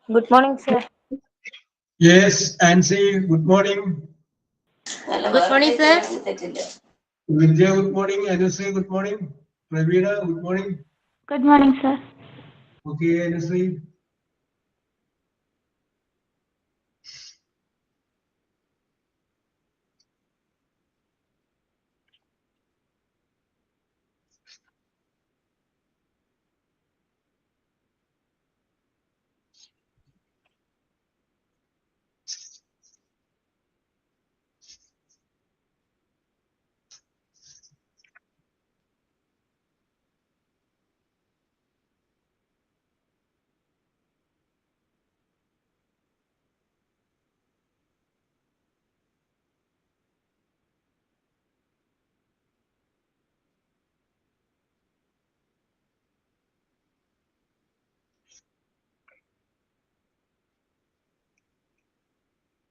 Good morning, sir. Yes, Ansi, good morning. Good morning, sir. Vidya, good morning. Anusri, good morning. Pravina, good morning. Good morning, sir. Okay, Anusri.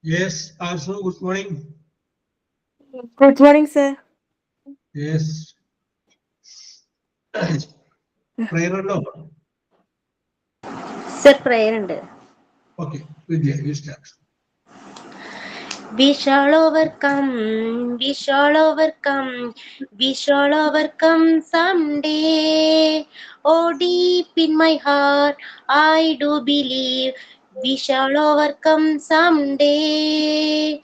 Yes, also good morning. Good morning, sir. Yes. Prayer or no? Sir, prayer and Okay, Vidya, you start. we shall overcome, we shall overcome, we shall overcome someday. Oh, deep in my heart, I do believe we shall overcome someday.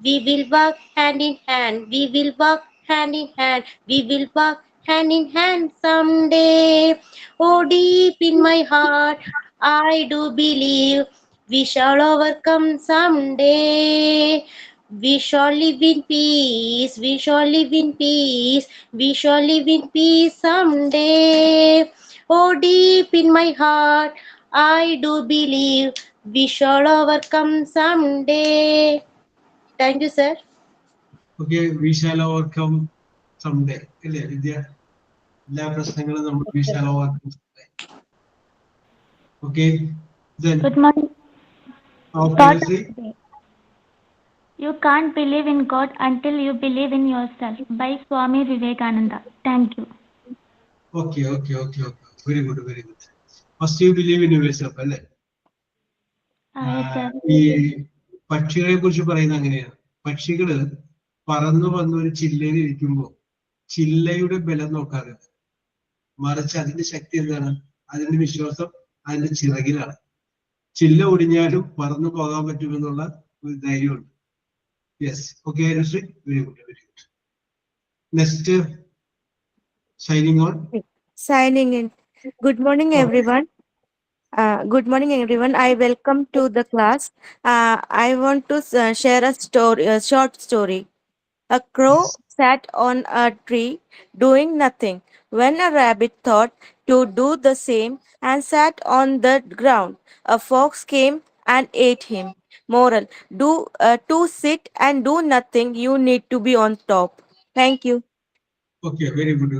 We will walk hand in hand, we will walk hand in hand, we will walk hand in hand someday. Oh, deep in my heart, I do believe we shall overcome someday. We shall live in peace, we shall live in peace, we shall live in peace someday. Oh, deep in my heart, I do believe we shall overcome someday. Thank you, sir. Okay, we shall overcome someday. ഇല്ലേ വിദ്യ എല്ലാ പ്രശ്നങ്ങളും നമ്മൾ we shall overcome someday. Okay, then Good morning. okay, Thought of Anusri. the day. You can't believe in God until you believe in yourself by Swami Vivekananda. Thank you. Okay. Very good, very good. First you believe in yourself, അല്ലേ? Yes, sir. ഈ പക്ഷികളെ കുറിച്ച് പറയുന്നത് അങ്ങനെയാണ്. പക്ഷികള് പറന്നു വന്ന് ഒരു ചില്ലയിൽ ഇരിക്കുമ്പോൾ ചില്ലയുടെ ബലം നോക്കാറില്ല, മറിച്ച് അതിന്റെ ശക്തി എന്താണ്? അതിന്റെ വിശ്വാസം അതിന്റെ ചിറകിലാണ്. ചില്ല ഒടിഞ്ഞാലും പറന്നു പോകാൻ പറ്റുമെന്നുള്ള ഒരു ധൈര്യമുണ്ട്. Yes, okay Anusree, very good, very good. Next shining on. Signing in. Good morning, everyone. Good morning, everyone. I welcome to the class. I want to share a story, a short story. A crow sat on a tree doing nothing. When a rabbit thought to do the same and sat on the ground, a fox came and ate him. Moral: to sit and do nothing, you need to be on top. Thank you. Okay, very good,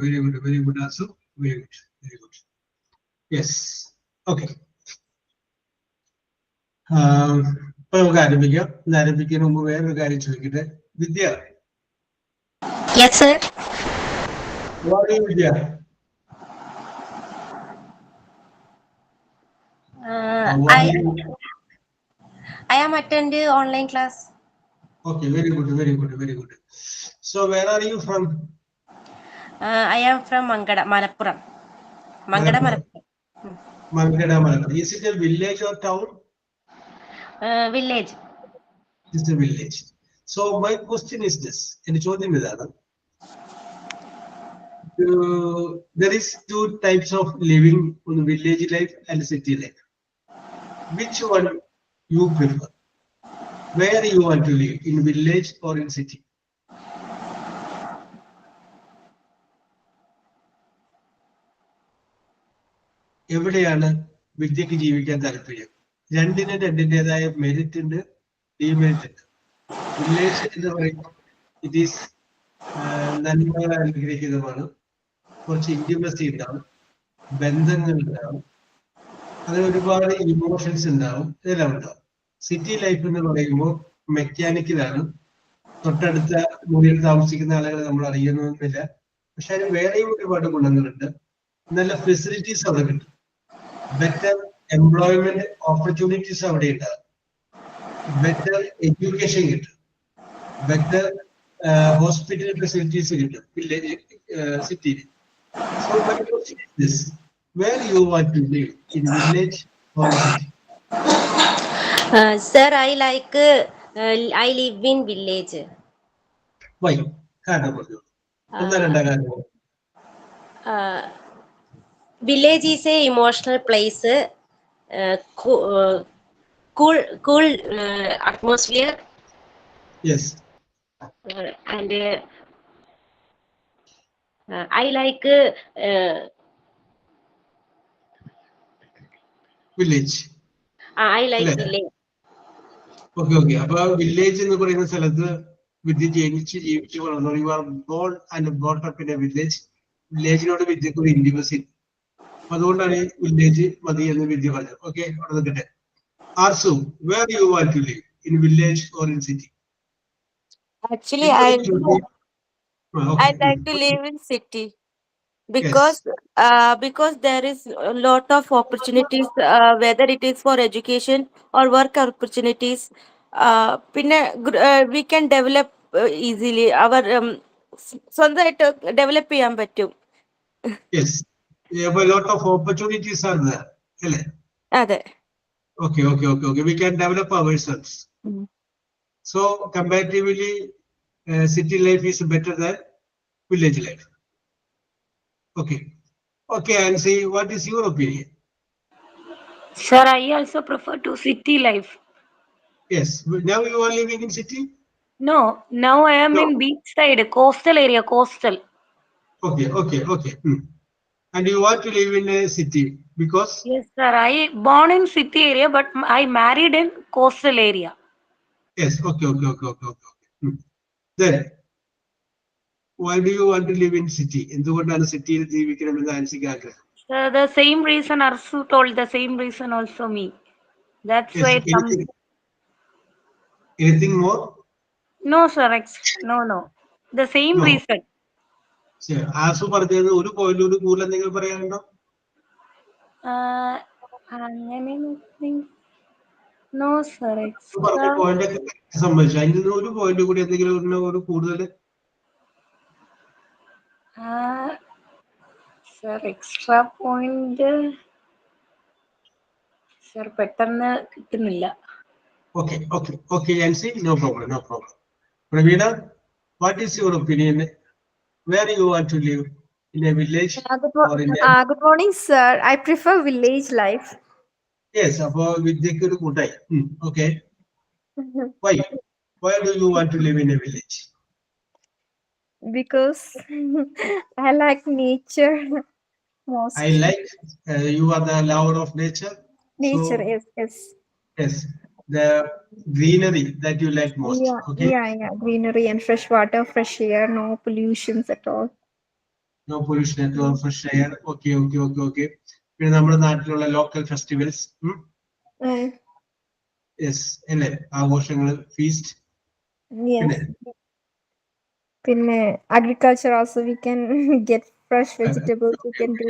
very good answer. Very good, very good. Yes, okay. ഇപ്പൊ നമുക്ക് ആരംഭിക്കാം. ഇത് ആരംഭിക്കുന്നതിന് മുമ്പ് വേറൊരു കാര്യം ചോദിക്കട്ടെ. വിദ്യ, Yes, sir. Vidya, I am attending online class. okay, very good. So where are you from? I am from Mangada, Malappuram. Mangada, Malappuram. Mangada. Is it a village or town? Village. It's a village. So my question is this. എന്റെ ചോദ്യം ഇതാണ്. There is two types of living in village life and city life. Which one you prefer? Where you want to live, in village or in city? എവിടെയാണ് വിദ്യക്ക് ജീവിക്കാൻ താല്പര്യം? രണ്ടിൻ്റെതായ merit ഉണ്ട്, demerit ഉണ്ട്. Village എന്ന് പറയുമ്പോൾ ഇറ്റ് ഈസ് നന്മകൾ അനുഗ്രഹിക്കുന്നതാണ്. കുറച്ച് intimacy ഉണ്ടാവും, ബന്ധങ്ങൾ ഉണ്ടാവും, അങ്ങനെ ഒരുപാട് ഇമോഷൻസ് ഉണ്ടാവും, ഇതെല്ലാം ഉണ്ടാവും. സിറ്റി ലൈഫ് എന്ന് പറയുമ്പോൾ മെക്കാനിക്കലാണ്. തൊട്ടടുത്ത മുറിയിൽ താമസിക്കുന്ന ആളുകളെ നമ്മൾ അറിയുന്നില്ല, പക്ഷെ അതിന് വേറെയും ഒരുപാട് ഗുണങ്ങളുണ്ട്. നല്ല ഫെസിലിറ്റീസ് അവിടെ കിട്ടും. ബെറ്റർ employment opportunities അവിടെ ഉണ്ട്, better education കിട്ടും, better hospital facilities കിട്ടും village city. So my question is this: where you want to live, in village or in city? Sir, I live in village. Why? കാരണം പറഞ്ഞു. എന്താ രണ്ടാ കാരണം? Village is a emotional place, cool atmosphere. Yes. And I like village. I like അല്ലേ? village. Okay. അപ്പൊ village എന്ന് പറയുന്ന സ്ഥലത്ത് വിദ്യ ജീവിച്ചു വളർന്നു. You are born and brought up in a village. വില്ലേജിനോട് വിദ്യക്ക് ഒരു ഇന്റിമസി. അതുകൊണ്ടാണ് വില്ലേജ് മതി എന്ന് വിദ്യ പറഞ്ഞത്. ഓക്കെ, അവിടെ നിൽക്കട്ടെ. Arsu, where you want to live, in village or in city? Actually, I like to live in city because there is a lot of opportunities, whether it is for education or work opportunities. We can develop easily our സ്വന്തമായിട്ട് develop ചെയ്യാൻ പറ്റും. Yes, we have a lot of opportunities are there, അല്ലേ? അതെ. Okay. We can develop ourselves. So comparatively, city life is better than village life. Okay, and see, what is your opinion? Sir, I also prefer to city life. Yes, now you are living in city? No, now I am in beach side, coastal area, coastal. Okay. And you want to live in a city because? Yes, sir, I born in city area, but I married in coastal area. Yes, okay. Then, why do you want to live in city? എന്തുകൊണ്ടാണ് സിറ്റിയിൽ ജീവിക്കണമെന്ന് ആൻസിക്ക് ആഗ്രഹം? Sir, the same reason Arsu told, the same reason also me. That's Yes, why anything more? No, sir, no. The same reason. ശരി, ആസു പറഞ്ഞത് ഒരു point കൂടി കൂടുതൽ എന്തെങ്കിലും പറയാനുണ്ടോ? No, sir. പോയിന്റ് സംബന്ധിച്ചു അതിന് ഒരു പോയിന്റ് കൂടി എന്തെങ്കിലും ഒരു കൂടുതൽ? Sir, extra point. Sir, പെട്ടെന്ന് കിട്ടുന്നില്ല. Okay, Yancy, no problem. Pravina, what is your opinion? Where you want to live, in a village or in a... Good morning, sir. I prefer village life. Yes, അപ്പോൾ വിദ്യക്ക് ഒരു കൂട്ടായി. Okay. Why do you want to live in a village? Because I like nature most. I like you are the lover of nature. Nature, so, yes. Yes, the greenery that you like most. Okay. Yeah. Greenery and fresh water, fresh air, no pollutions at all. No pollution at all, fresh air. Okay. പിന്നെ നമ്മുടെ നാട്ടിലുള്ള local festivals. Yes, അല്ലേ? ആഘോഷങ്ങൾ, feast. പിന്നെ agriculture also, we can get fresh vegetables. We can do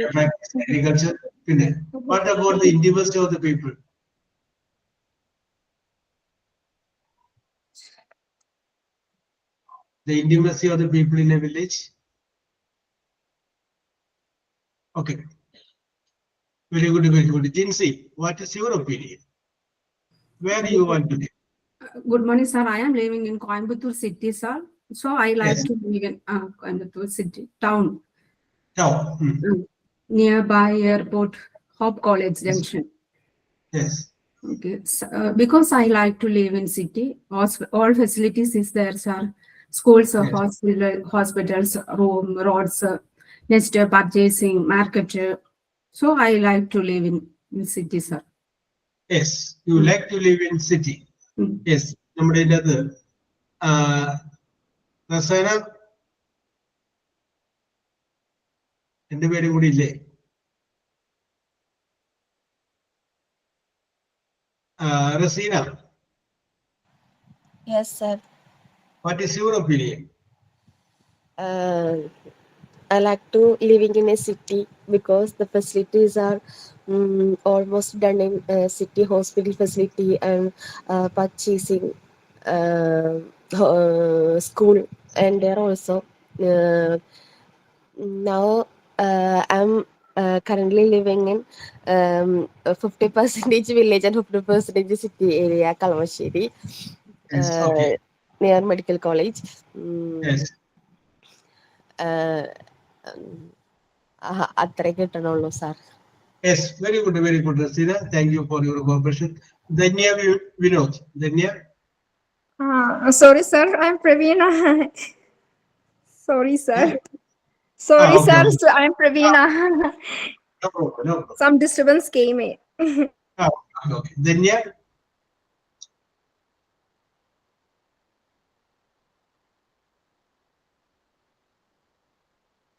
agriculture. പിന്നെ what about the intimacy of the people? The intimacy of the people in a village. Okay, very good. Jinsi, what is your opinion? Where do you want to live? Good morning, sir. I am living in Coimbatore city, sir. So I like to live in Coimbatore city, town. Nearby airport, Hope College Junction. Yes. Okay. So, because I like to live in city, all facilities is there, sir. Schools, hospitals, roads, next purchasing, market. So I like to live in city, sir. Yes, you like to live in city. Yes, നമ്മുടെ ഇതിനകത്ത് റസന എന്റെ പേരും കൂടി ഇല്ലേ? Rasina. Yes, sir. What is your opinion? I like to living in a city because the facilities are almost done in city, hospital facility and purchasing, school, and there also. Uh, Now I'm currently living in 50% village and 50% city area, Kalamashiri, Yes. Okay. near medical college. Yes. അത്രേ കിട്ടണുള്ളൂ sir. Yes, very good, Rasina. Thank you for your cooperation. Danya Vinod. Danya. Sorry, sir. I'm Pravina. Sorry, sir. Sorry, Okay, sir. okay. So I'm Pravina. No problem, no problem. Some disturbance came in. Okay. Danya.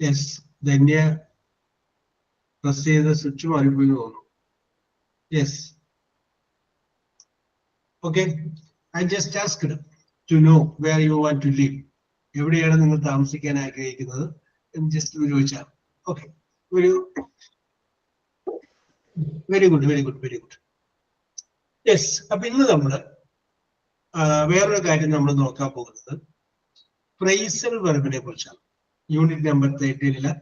Yes, Danya. Press ചെയ്ത switch മാറിപ്പോയി തോന്നുന്നു. Yes. Okay. I just asked to know where you want to live. എവിടെയാണ് നിങ്ങൾ താമസിക്കാൻ ആഗ്രഹിക്കുന്നത് എന്ന് just ചോദിച്ചാൽ. Okay. Very good, very good, very good. Yes. അപ്പൊ ഇന്ന് നമ്മള് വേറൊരു കാര്യം നമ്മൾ നോക്കാൻ പോകുന്നത് ഫ്രേസൽ വെർബിനെ കുറിച്ചാണ്. യൂണിറ്റ് നമ്പർ 13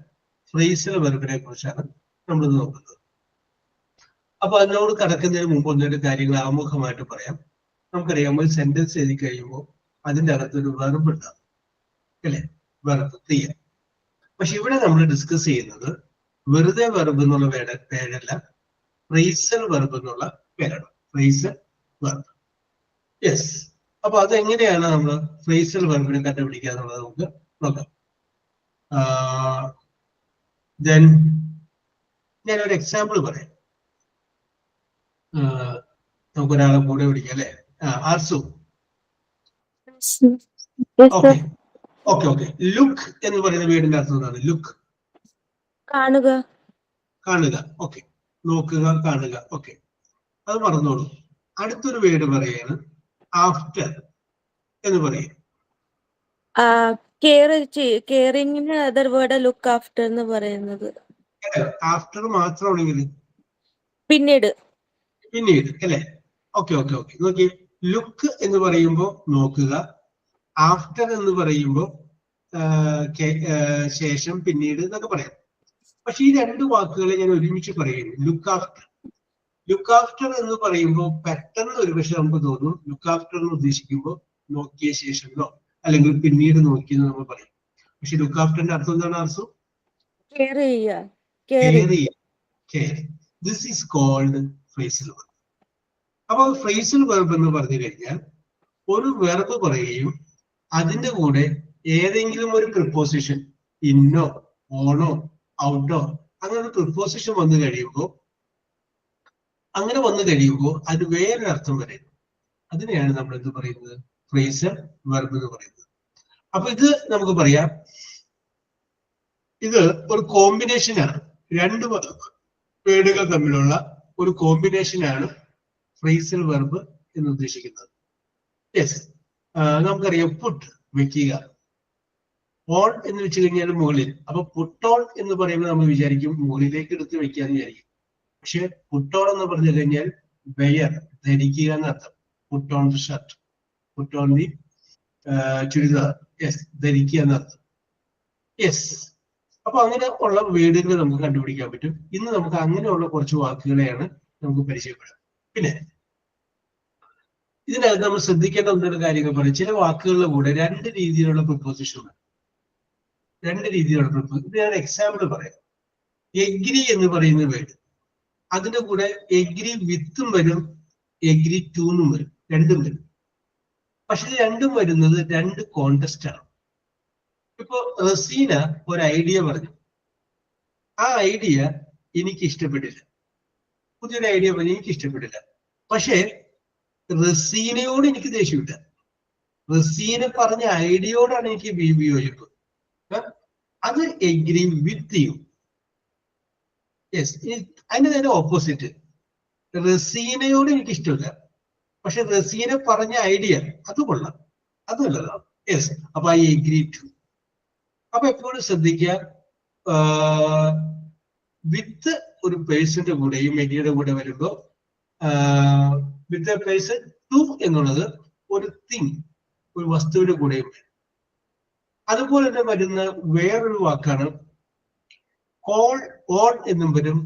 ഫ്രേസൽ വെർബിനെ കുറിച്ചാണ് നമ്മൾ നോക്കുന്നത്. അപ്പൊ അതിനോട് കടക്കുന്നതിന് മുമ്പ് ഒന്നൊരു കാര്യങ്ങൾ ആമുഖമായിട്ട് പറയാം. നമുക്കറിയാം, ഒരു സെന്റൻസ് എഴുതി കഴിയുമ്പോൾ അതിൻ്റെ അകത്തൊരു വെർബ് ഉണ്ടാകും, അല്ലെ? വെർബ് ക്രിയ. പക്ഷെ ഇവിടെ നമ്മൾ ഡിസ്കസ് ചെയ്യുന്നത് വെറുതെ വെർബ് എന്നുള്ള പേരല്ല, ഫ്രേസൽ വെർബ് എന്നുള്ള പേരാണ്. Phrasal verb. യെസ്. അപ്പൊ അതെങ്ങനെയാണ് നമ്മൾ ഫ്രേസൽ വെർബിനെ കണ്ടുപിടിക്കുക എന്നുള്ളത് നമുക്ക് നോക്കാം. ദെൻ ഞാനൊരു എക്സാമ്പിൾ പറയാം. നമുക്കൊരാളെ കൂടെ പിടിക്കാം, അല്ലെ? Arsu. Okay, okay, okay. Look എന്ന് പറയുന്ന വീടിന്റെ അർത്ഥം എന്താണ്? ലുക്ക്, കാണുക. കാണുക. ഓക്കെ. നോക്കുക, കാണുക. ഓക്കെ, അത് മറന്നോളൂ. അടുത്തൊരു വേർഡ് പറയാണ് ആഫ്റ്റർ എന്ന് പറയും. കെയറിങ്ങിന് അതർ വേർഡ് ലുക്ക് ആഫ്റ്റർ എന്ന് പറയുന്നത്. ആഫ്റ്റർ മാത്രമാണെങ്കിൽ പിന്നീട്, പിന്നീട്, അല്ലെ? Okay, okay, okay. നോക്കി, ലുക്ക് എന്ന് പറയുമ്പോൾ നോക്കുക, ആഫ്റ്റർ എന്ന് പറയുമ്പോൾ ശേഷം, പിന്നീട് എന്നൊക്കെ പറയാം. പക്ഷെ ഈ രണ്ട് വാക്കുകളെ ഞാൻ ഒരുമിച്ച് പറയുന്നു. Look after. ലുക്ക് ആഫ്റ്റർ എന്ന് പറയുമ്പോൾ പെട്ടെന്ന് ഒരുപക്ഷെ നമുക്ക് തോന്നും ലുക്ക് ആഫ്റ്റർ എന്ന് ഉദ്ദേശിക്കുമ്പോൾ നോക്കിയ ശേഷമോ അല്ലെങ്കിൽ പിന്നീട് നോക്കിയെന്ന് നമ്മൾ പറയും. പക്ഷെ ലുക്ക് ആഫ്റ്ററിന്റെ അർത്ഥം എന്താണ്? അർത്ഥം കെയർ ചെയ്യുക. This is called phrasal verb. അപ്പൊ ഫ്രേസൽ വെർബ് എന്ന് പറഞ്ഞു കഴിഞ്ഞാൽ ഒരു വെർബ് പറയുകയും അതിന്റെ കൂടെ ഏതെങ്കിലും ഒരു പ്രിപ്പോസിഷൻ, ഇന്നോ ഓണോ ഔട്ടോ, അങ്ങനെ ഒരു പ്രിപ്പോസിഷൻ വന്നു കഴിയുമ്പോൾ അത് വേറൊരു അർത്ഥം വരുന്നു. അതിനെയാണ് നമ്മൾ എന്ത് പറയുന്നത്? ഫ്രേസൽ വെർബ് എന്ന് പറയുന്നത്. അപ്പൊ ഇത് നമുക്ക് പറയാം, ഇത് ഒരു കോമ്പിനേഷനാണ്. രണ്ട് വേർഡുകൾ തമ്മിലുള്ള ഒരു കോമ്പിനേഷനാണ് ഫ്രേസൽ വെർബ് എന്ന് ഉദ്ദേശിക്കുന്നത്. യെസ്. നമുക്കറിയാം, പുട്ട്, വെക്കുക. ഓൺ എന്ന് വെച്ച് കഴിഞ്ഞാൽ മുകളിൽ. അപ്പൊ പുട്ടോൺ എന്ന് പറയുമ്പോൾ നമ്മൾ വിചാരിക്കും മുകളിലേക്ക് എടുത്ത് വെക്കാന്ന് വിചാരിക്കും. പക്ഷെ പുട്ടോൺ എന്ന് പറഞ്ഞു കഴിഞ്ഞാൽ വെയർ, ധരിക്കുക എന്നർത്ഥം. Put on the shirt, put on the churidar. Yes, ധരിക്കുക എന്നർത്ഥം. യെസ്. അപ്പൊ അങ്ങനെ ഉള്ള വേർഡുകൾ നമുക്ക് കണ്ടുപിടിക്കാൻ പറ്റും. ഇന്ന് നമുക്ക് അങ്ങനെയുള്ള കുറച്ച് വാക്കുകളെയാണ് നമുക്ക് പരിചയപ്പെടാം. പിന്നെ ഇതിനകത്ത് നമ്മൾ ശ്രദ്ധിക്കേണ്ട ഒന്നൊരു കാര്യങ്ങൾ പറയും. ചില വാക്കുകളുടെ കൂടെ രണ്ട് രീതിയിലുള്ള പ്രിപ്പോസിഷൻ ഉണ്ട്. ഇത് ഞാൻ എക്സാമ്പിൾ പറയാം. എഗ്രി എന്ന് പറയുന്ന വേർഡ്, അതിന്റെ കൂടെ എഗ്രി വിത്തും വരും, എഗ്രി ടൂന്നും വരും, രണ്ടും വരും. പക്ഷെ ഇത് രണ്ടും വരുന്നത് രണ്ട് കോണ്ടെസ്റ്റ് ആണ്. ഇപ്പൊ റസീന ഒരു ഐഡിയ പറഞ്ഞു, ആ ഐഡിയ എനിക്ക് ഇഷ്ടപ്പെട്ടില്ല. പുതിയൊരു ഐഡിയ പറഞ്ഞു, എനിക്ക് ഇഷ്ടപ്പെട്ടില്ല. പക്ഷേ റസീനയോട് എനിക്ക് ദേഷ്യമില്ല. റസീന പറഞ്ഞ ഐഡിയയോടാണ് എനിക്ക് വിയോജിപ്പ്. അത് എഗ്രി വിത്ത് യു. യെസ്. അതിന്റെ നേരെ ഓപ്പോസിറ്റ്, റസീനയോട് എനിക്ക് ഇഷ്ടമില്ല, പക്ഷെ റസീന പറഞ്ഞ ഐഡിയ അത് കൊള്ളാം, അത് നല്ലതാണ്. യെസ്. അപ്പൊ ഐ എഗ്രി ടു. അപ്പൊ എപ്പോഴും ശ്രദ്ധിക്കുക, വിത്ത് ഒരു പേഴ്സന്റെ കൂടെയും മെഡിയുടെ കൂടെ വരുമ്പോ വിത്ത് എ പേഴ്സൺ ടു എന്നുള്ളത് ഒരു തിങ്, ഒരു വസ്തുവിന്റെ കൂടെയും വരും. അതുപോലെ തന്നെ വരുന്ന വേറൊരു വാക്കാണ് കോൾ ഓൺ എന്നും വരും,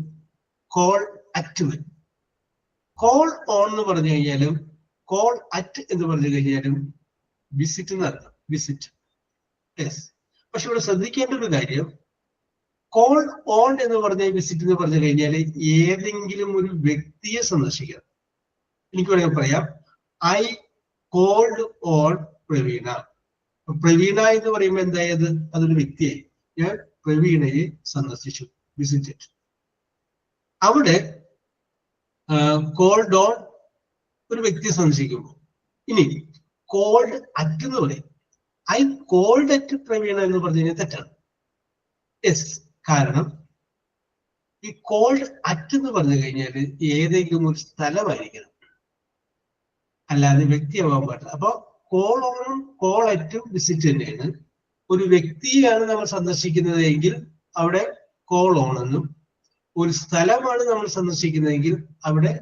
കോൾ അറ്റ് വരും. കോൾ ഓൺ എന്ന് പറഞ്ഞു കഴിഞ്ഞാലും കോൾ അറ്റ് എന്ന് പറഞ്ഞു കഴിഞ്ഞാലും വിസിറ്റ് എന്നർത്ഥം, വിസിറ്റ്. യെസ്. പക്ഷെ ഇവിടെ ശ്രദ്ധിക്കേണ്ട ഒരു കാര്യം, കോൾ ഓൺ എന്ന് പറഞ്ഞ വിസിറ്റ് എന്ന് പറഞ്ഞു കഴിഞ്ഞാൽ ഏതെങ്കിലും ഒരു വ്യക്തിയെ സന്ദർശിക്കണം. എനിക്ക് വേണമെങ്കിൽ പറയാം, I called on Praveena. Praveena എന്ന് പറയുമ്പോൾ എന്തായത്? അതൊരു വ്യക്തിയായി. ഞാൻ പ്രവീണയെ സന്ദർശിച്ചു, വിസിറ്റഡ്. അവിടെ കോൾഡ് ഓൺ ഒരു വ്യക്തിയെ സന്ദർശിക്കുമ്പോൾ. ഇനി കോൾഡ് അറ്റ് എന്ന് പറയും. ഐ കോൾഡ് അറ്റ് പ്രവീണ എന്ന് പറഞ്ഞു കഴിഞ്ഞാൽ തെറ്റാണ്. യെസ്. കാരണം ഈ കോൾഡ് അറ്റ് എന്ന് പറഞ്ഞു കഴിഞ്ഞാൽ ഏതെങ്കിലും ഒരു സ്ഥലമായിരിക്കണം, അല്ലാതെ വ്യക്തിയാവാൻ പാടില്ല. അപ്പൊ കോൾ ഓണും കോൾ അറ്റും വിസിറ്റ് തന്നെയാണ്. ഒരു വ്യക്തിയാണ് നമ്മൾ സന്ദർശിക്കുന്നത് എങ്കിൽ അവിടെ കോൾ ഓൺ എന്നും, ഒരു സ്ഥലമാണ് നമ്മൾ സന്ദർശിക്കുന്നതെങ്കിൽ അവിടെ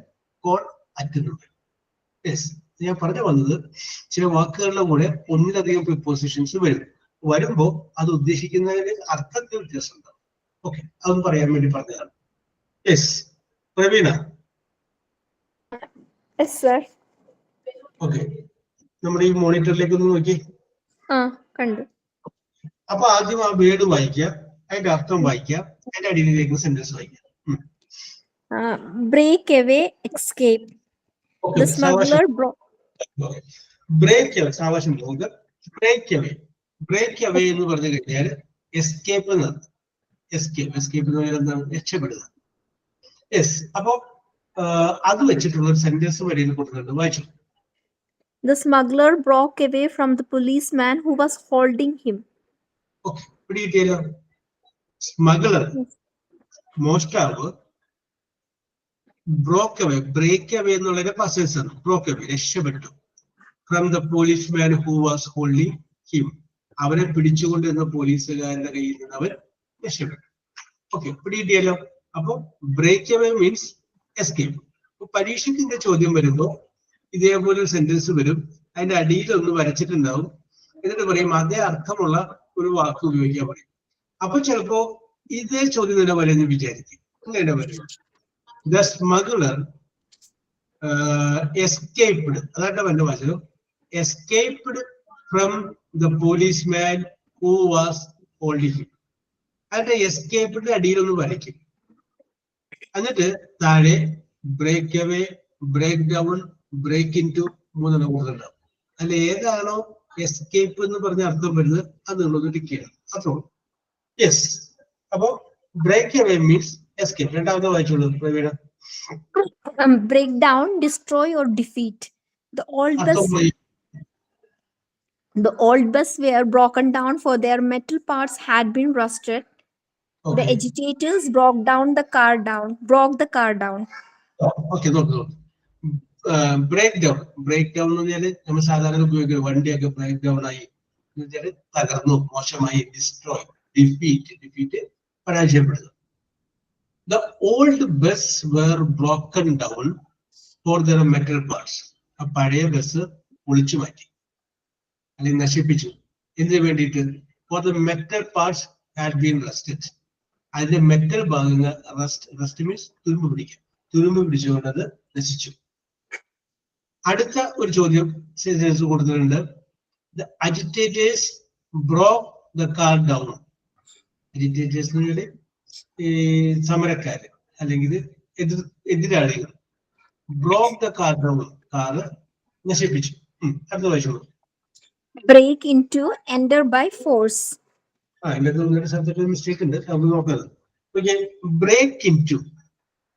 കോൾ അറ്റ് എന്നും വരും. യെസ്. ഞാൻ പറഞ്ഞു വന്നത്, ചില വാക്കുകളുടെ കൂടെ ഒന്നിലധികം പ്രിപ്പോസിഷൻസ് വരും. വരുമ്പോ അത് ഉദ്ദേശിക്കുന്നതിന് അർത്ഥത്തിൽ വ്യത്യാസം ഉണ്ടാവും. ഓക്കെ, അതൊന്നും പറയാൻ വേണ്ടി പറഞ്ഞതാണ്. Yes. Praveena. Yes, sir. Okay, നമ്മുടെ ഈ മോണിറ്ററിലേക്ക് ഒന്ന് നോക്കി. കണ്ടു. അപ്പൊ ആദ്യം ആ വേർഡ് വായിക്കാം, അതിന്റെ അർത്ഥം വായിക്കാം, അതിന്റെ അടിയിലേക്ക് സെന്റൻസ് വായിക്കാം. Break away, escape. The smuggler broke. Break away, സാവകാശം പോകുക. ബ്രേക്ക് അവേ, ബ്രേക്ക് അവേ എന്ന് പറഞ്ഞു കഴിഞ്ഞാൽ എസ്കേപ്പ് എന്നാണ്. എസ്കേപ്പ്, എസ്കേപ്പ് എന്ന് പറഞ്ഞാൽ എന്താണ്? രക്ഷപ്പെടുക. യെസ്. അപ്പൊ അത് വെച്ചിട്ടുള്ള ഒരു സെന്റൻസ് വരിയിൽ കൊടുക്കുന്നുണ്ട്, വായിച്ചു. The smuggler broke away from the policeman who was holding him. Okay, പിടികിട്ടിയല്ലോ. സ്മഗ്ലർ, മോഷ്ടാവ്, ബ്രോക്ക് അവേ, ബ്രേക്ക് അവേ എന്നുള്ളതിന്റെ പസേഴ്സ് ആണ്. ബ്രോക്ക് അവേ, രക്ഷപ്പെട്ടു. From the policeman who was holding him, അവരെ പിടിച്ചുകൊണ്ടിരുന്ന പോലീസുകാരുടെ കയ്യിൽ നിന്ന് അവൻ രക്ഷപ്പെട്ടു. ഓക്കെ, പിടികിട്ടിയല്ലോ. അപ്പൊ ബ്രേക്ക് അവേ മീൻസ് എസ്കേപ്പ്. പരീക്ഷയ്ക്ക് ചോദ്യം വരുമ്പോ ഇതേപോലെ ഒരു സെന്റൻസ് വരും, അതിന്റെ അടിയിൽ ഒന്ന് വരച്ചിട്ടുണ്ടാവും, എന്നിട്ട് പറയും അതേ അർത്ഥമുള്ള ഒരു വാക്ക് ഉപയോഗിക്കാൻ പറയും. അപ്പൊ ചിലപ്പോ ഇതേ ചോദ്യം തന്നെ വരെയെന്ന് വിചാരിക്കും. അങ്ങനെ വരും. ദ സ്മഗ്ലർ എസ്കേപ്ഡ്, അതായിട്ട് എന്റെ വാചകം. Escaped from the policeman who was holding him. അതിന്റെ എസ്കേപ്ഡ് അടിയിലൊന്ന് വരയ്ക്കും. എന്നിട്ട് താഴെ break away, break down, break into മൂന്നെണ്ണം കൂടുതലുണ്ടാവും. അല്ല ഏതാണോ എസ്കേപ്പ് എന്ന് പറഞ്ഞ അർത്ഥം വരുന്നത് അത് നിങ്ങളൊന്ന് ടിക്ക് ചെയ്യണം, അത്രേ ഉള്ളൂ. യെസ്. അപ്പൊ ബ്രേക്ക് അവേ മീൻസ് എസ്കേപ്പ്. രണ്ടാമത്തെ വായിച്ചോളൂ Praveena. Break down, destroy or defeat. The old bus were broken down, for their metal parts had been rusted. The agitators broke the car down. Okay, നോക്കൂ. Break down, break down എന്ന് പറഞ്ഞാല് നമ്മൾ സാധാരണ ഉപയോഗിക്കുന്നത് വണ്ടിയൊക്കെ break down ആയി എന്ന് വെച്ചാല് തകർന്നു, മോശമായി. ഡിസ്ട്രോയ്, ഡിഫീറ്റ്, പരാജയപ്പെടുന്നു. The old bus were broken down for their metal parts. ആ പഴയ ബസ് പൊളിച്ചു മാറ്റി അല്ലെങ്കിൽ നശിപ്പിച്ചു. എന്തിനു വേണ്ടിയിട്ട്? For the metal parts had been rusted. അതിന്റെ മെറ്റൽ ഭാഗങ്ങൾ, റസ്റ്റ് മീൻസ് തുരുമ്പ് പിടിക്കുക, തുരുമ്പ് പിടിച്ചുകൊണ്ട് അത് നശിച്ചു. അടുത്ത ഒരു ചോദ്യം സെന്റൻസ് കൊടുത്തിട്ടുണ്ട്. The agitators broke the car down. Agitators എന്ന് പറഞ്ഞാൽ ഈ സമരക്കാര് അല്ലെങ്കിൽ എതിരാളികൾ. Broke the car down, car നശിപ്പിച്ചു. അടുത്ത വായിച്ചോളൂ. Break into, enter by force. അതിന്റെ സബ്ജക്ട് മിസ്റ്റേക്ക് ഉണ്ട്, നമുക്ക് നോക്കാം. Break into,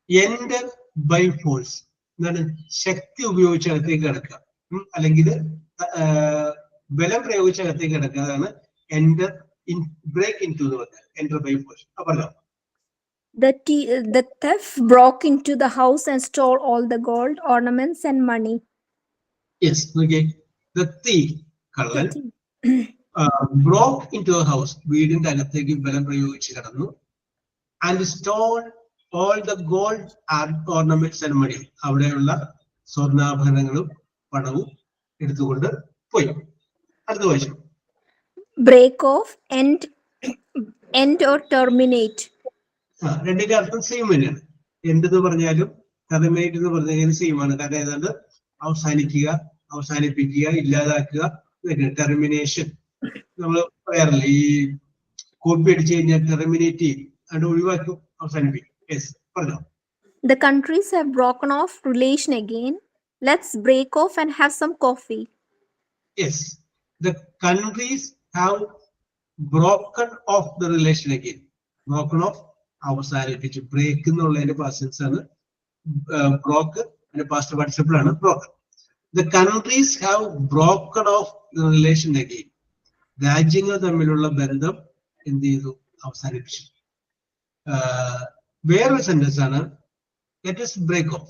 enter by force, എന്താണ്? ശക്തി ഉപയോഗിച്ച് അകത്തേക്ക് കിടക്കുക, അല്ലെങ്കിൽ ബലം പ്രയോഗിച്ച് അകത്തേക്ക് കിടക്കുക. അതാണ് enter in, break into എന്ന് പറഞ്ഞാൽ എൻ്റർ ബൈ ഫോഴ്സ്. പറഞ്ഞോ. The thief broke into the house and stole all the gold, ornaments and money. Yes, okay. The thief, കള്ളൻ, broke into a house, വീടിന്റെ അകത്തേക്ക് ബലം പ്രയോഗിച്ച് കടന്നു. And stole all the gold ornaments and money. അവിടെയുള്ള സ്വർണ്ണാഭരണങ്ങളും പണവും എടുത്തുകൊണ്ട് പോയി. അടുത്ത വായിച്ചു. Break off, end or terminate. രണ്ടിന്റെ അർത്ഥം സെയിം തന്നെയാണ്. എന്തെന്ന് പറഞ്ഞാലും ടെർമിനേറ്റ് എന്ന് പറഞ്ഞു കഴിഞ്ഞാൽ സെയിം ആണ്. കാരണം ഏതാണ്ട് അവസാനിക്കുക, അവസാനിപ്പിക്കുക, ഇല്ലാതാക്കുക. ടെർമിനേഷൻ നമ്മൾ പറയാറില്ല, ഈ കോപ്പി അടിച്ചു കഴിഞ്ഞാൽ ടെർമിനേറ്റ് ചെയ്യും, അത് ഒഴിവാക്കും, അവസാനിപ്പിക്കും. യെസ്, പറഞ്ഞോ. The countries have broken off relation again. Let's break off and have some coffee. Yes, the countries have broken off the relation again. Broken off, അവസാനിപ്പിച്ചു. ബ്രേക്ക് എന്നുള്ളതിന്റെ പാസ്റ്റ് ടെൻസ് ആണ് ബ്രോക്ക്, അതിന്റെ പാസ്റ്റ് പാർട്ടിസിപ്പിൾ ആണ് broken. The countries have broken off the relation again. രാജ്യങ്ങൾ തമ്മിലുള്ള ബന്ധം എന്ത് ചെയ്തു? അവസാനിപ്പിച്ചു. വേറൊരു സെന്റൻസ് ആണ് let us break off.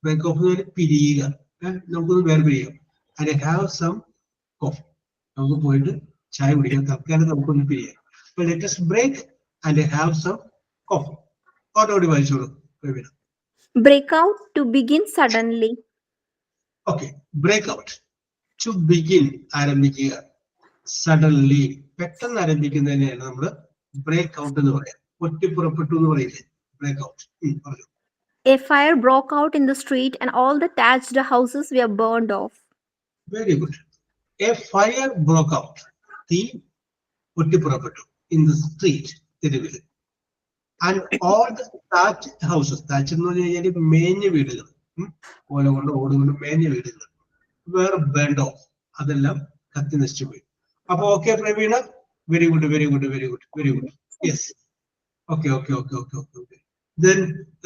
break off എന്ന് പറഞ്ഞാൽ പിരിയുക. നമുക്കൊന്ന് വേറെ പിരിയാം. and have some coffee. നമുക്ക് പോയിട്ട് ചായ കുടിക്കാം, തൽക്കാലം നമുക്കൊന്ന് പിരിയാം. but let us break and have some coffee. ഓട്ടോടി വായിച്ചോളൂ. Break out, to begin suddenly. Okay, break out, to begin, ആരംഭിക്കുക. സഡൻലി, പെട്ടെന്ന് ആരംഭിക്കുന്നതിനെയാണ് നമ്മൾ ബ്രേക്ക് ഔട്ട് എന്ന് പറയാം. പൊട്ടിപ്പുറപ്പെട്ടു എന്ന് പറയില്ലേ, ബ്രേക്ക് ഔട്ട്. പറഞ്ഞു. A fire broke out in the street and all the thatched houses were burned off. Very good. A fire broke out. തീ പൊട്ടിപ്പുറപ്പെട്ടു. In the street, തെരുവിൽ. And all the thatched houses, thatched എന്ന് പറഞ്ഞു കഴിഞ്ഞാൽ മേഞ്ഞ വീടുകൾ, ഓല കൊണ്ട് ഓടുകൊണ്ട് മേഞ്ഞ വീടുകൾ, were burned off. അതെല്ലാം കത്തി നശിച്ചു പോയി. അപ്പൊ okay Praveena, very good, very good, very good, very good. Yes, okay okay okay okay okay okay. Then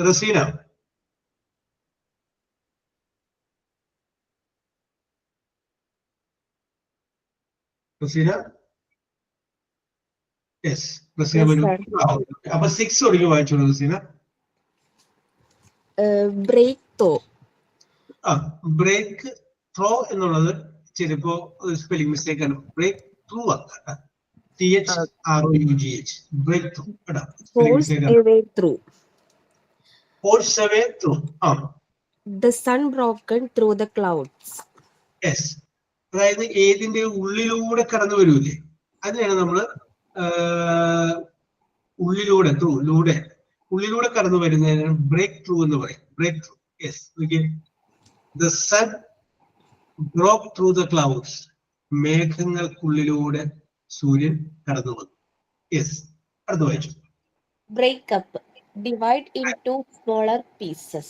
Raseena. Raseena, yes, Raseena വരൂ. അപ്പൊ 6 ഒടുക്കി വായിച്ചോളൂ റസീന. break through. ബ്രേക്ക് ത്രോ എന്നുള്ളത് ചിലപ്പോ സ്പെല്ലിംഗ് മിസ്റ്റേക്ക് ആണ്. ബ്രേക്ക് ത്രൂ ആണ്. THROUGH, break through. Force away through. Force away through. The sun broken through the clouds. Yes, അതായത് ഏതിന്റെ ഉള്ളിലൂടെ കടന്നു വരൂലേ, അതിനാണ് നമ്മള് ഉള്ളിലൂടെ, ത്രൂ, ഉള്ളിലൂടെ കടന്നു വരുന്നതിനാണ് ബ്രേക്ക് ത്രൂ എന്ന് പറയും. Break through. Yes, okay. The sun broke through the clouds. മേഘങ്ങൾക്കുള്ളിലൂടെ സൂര്യൻ കടന്നു വന്നു. യെസ്, അടുത്ത വായിച്ചു. Break up, divide into smaller pieces.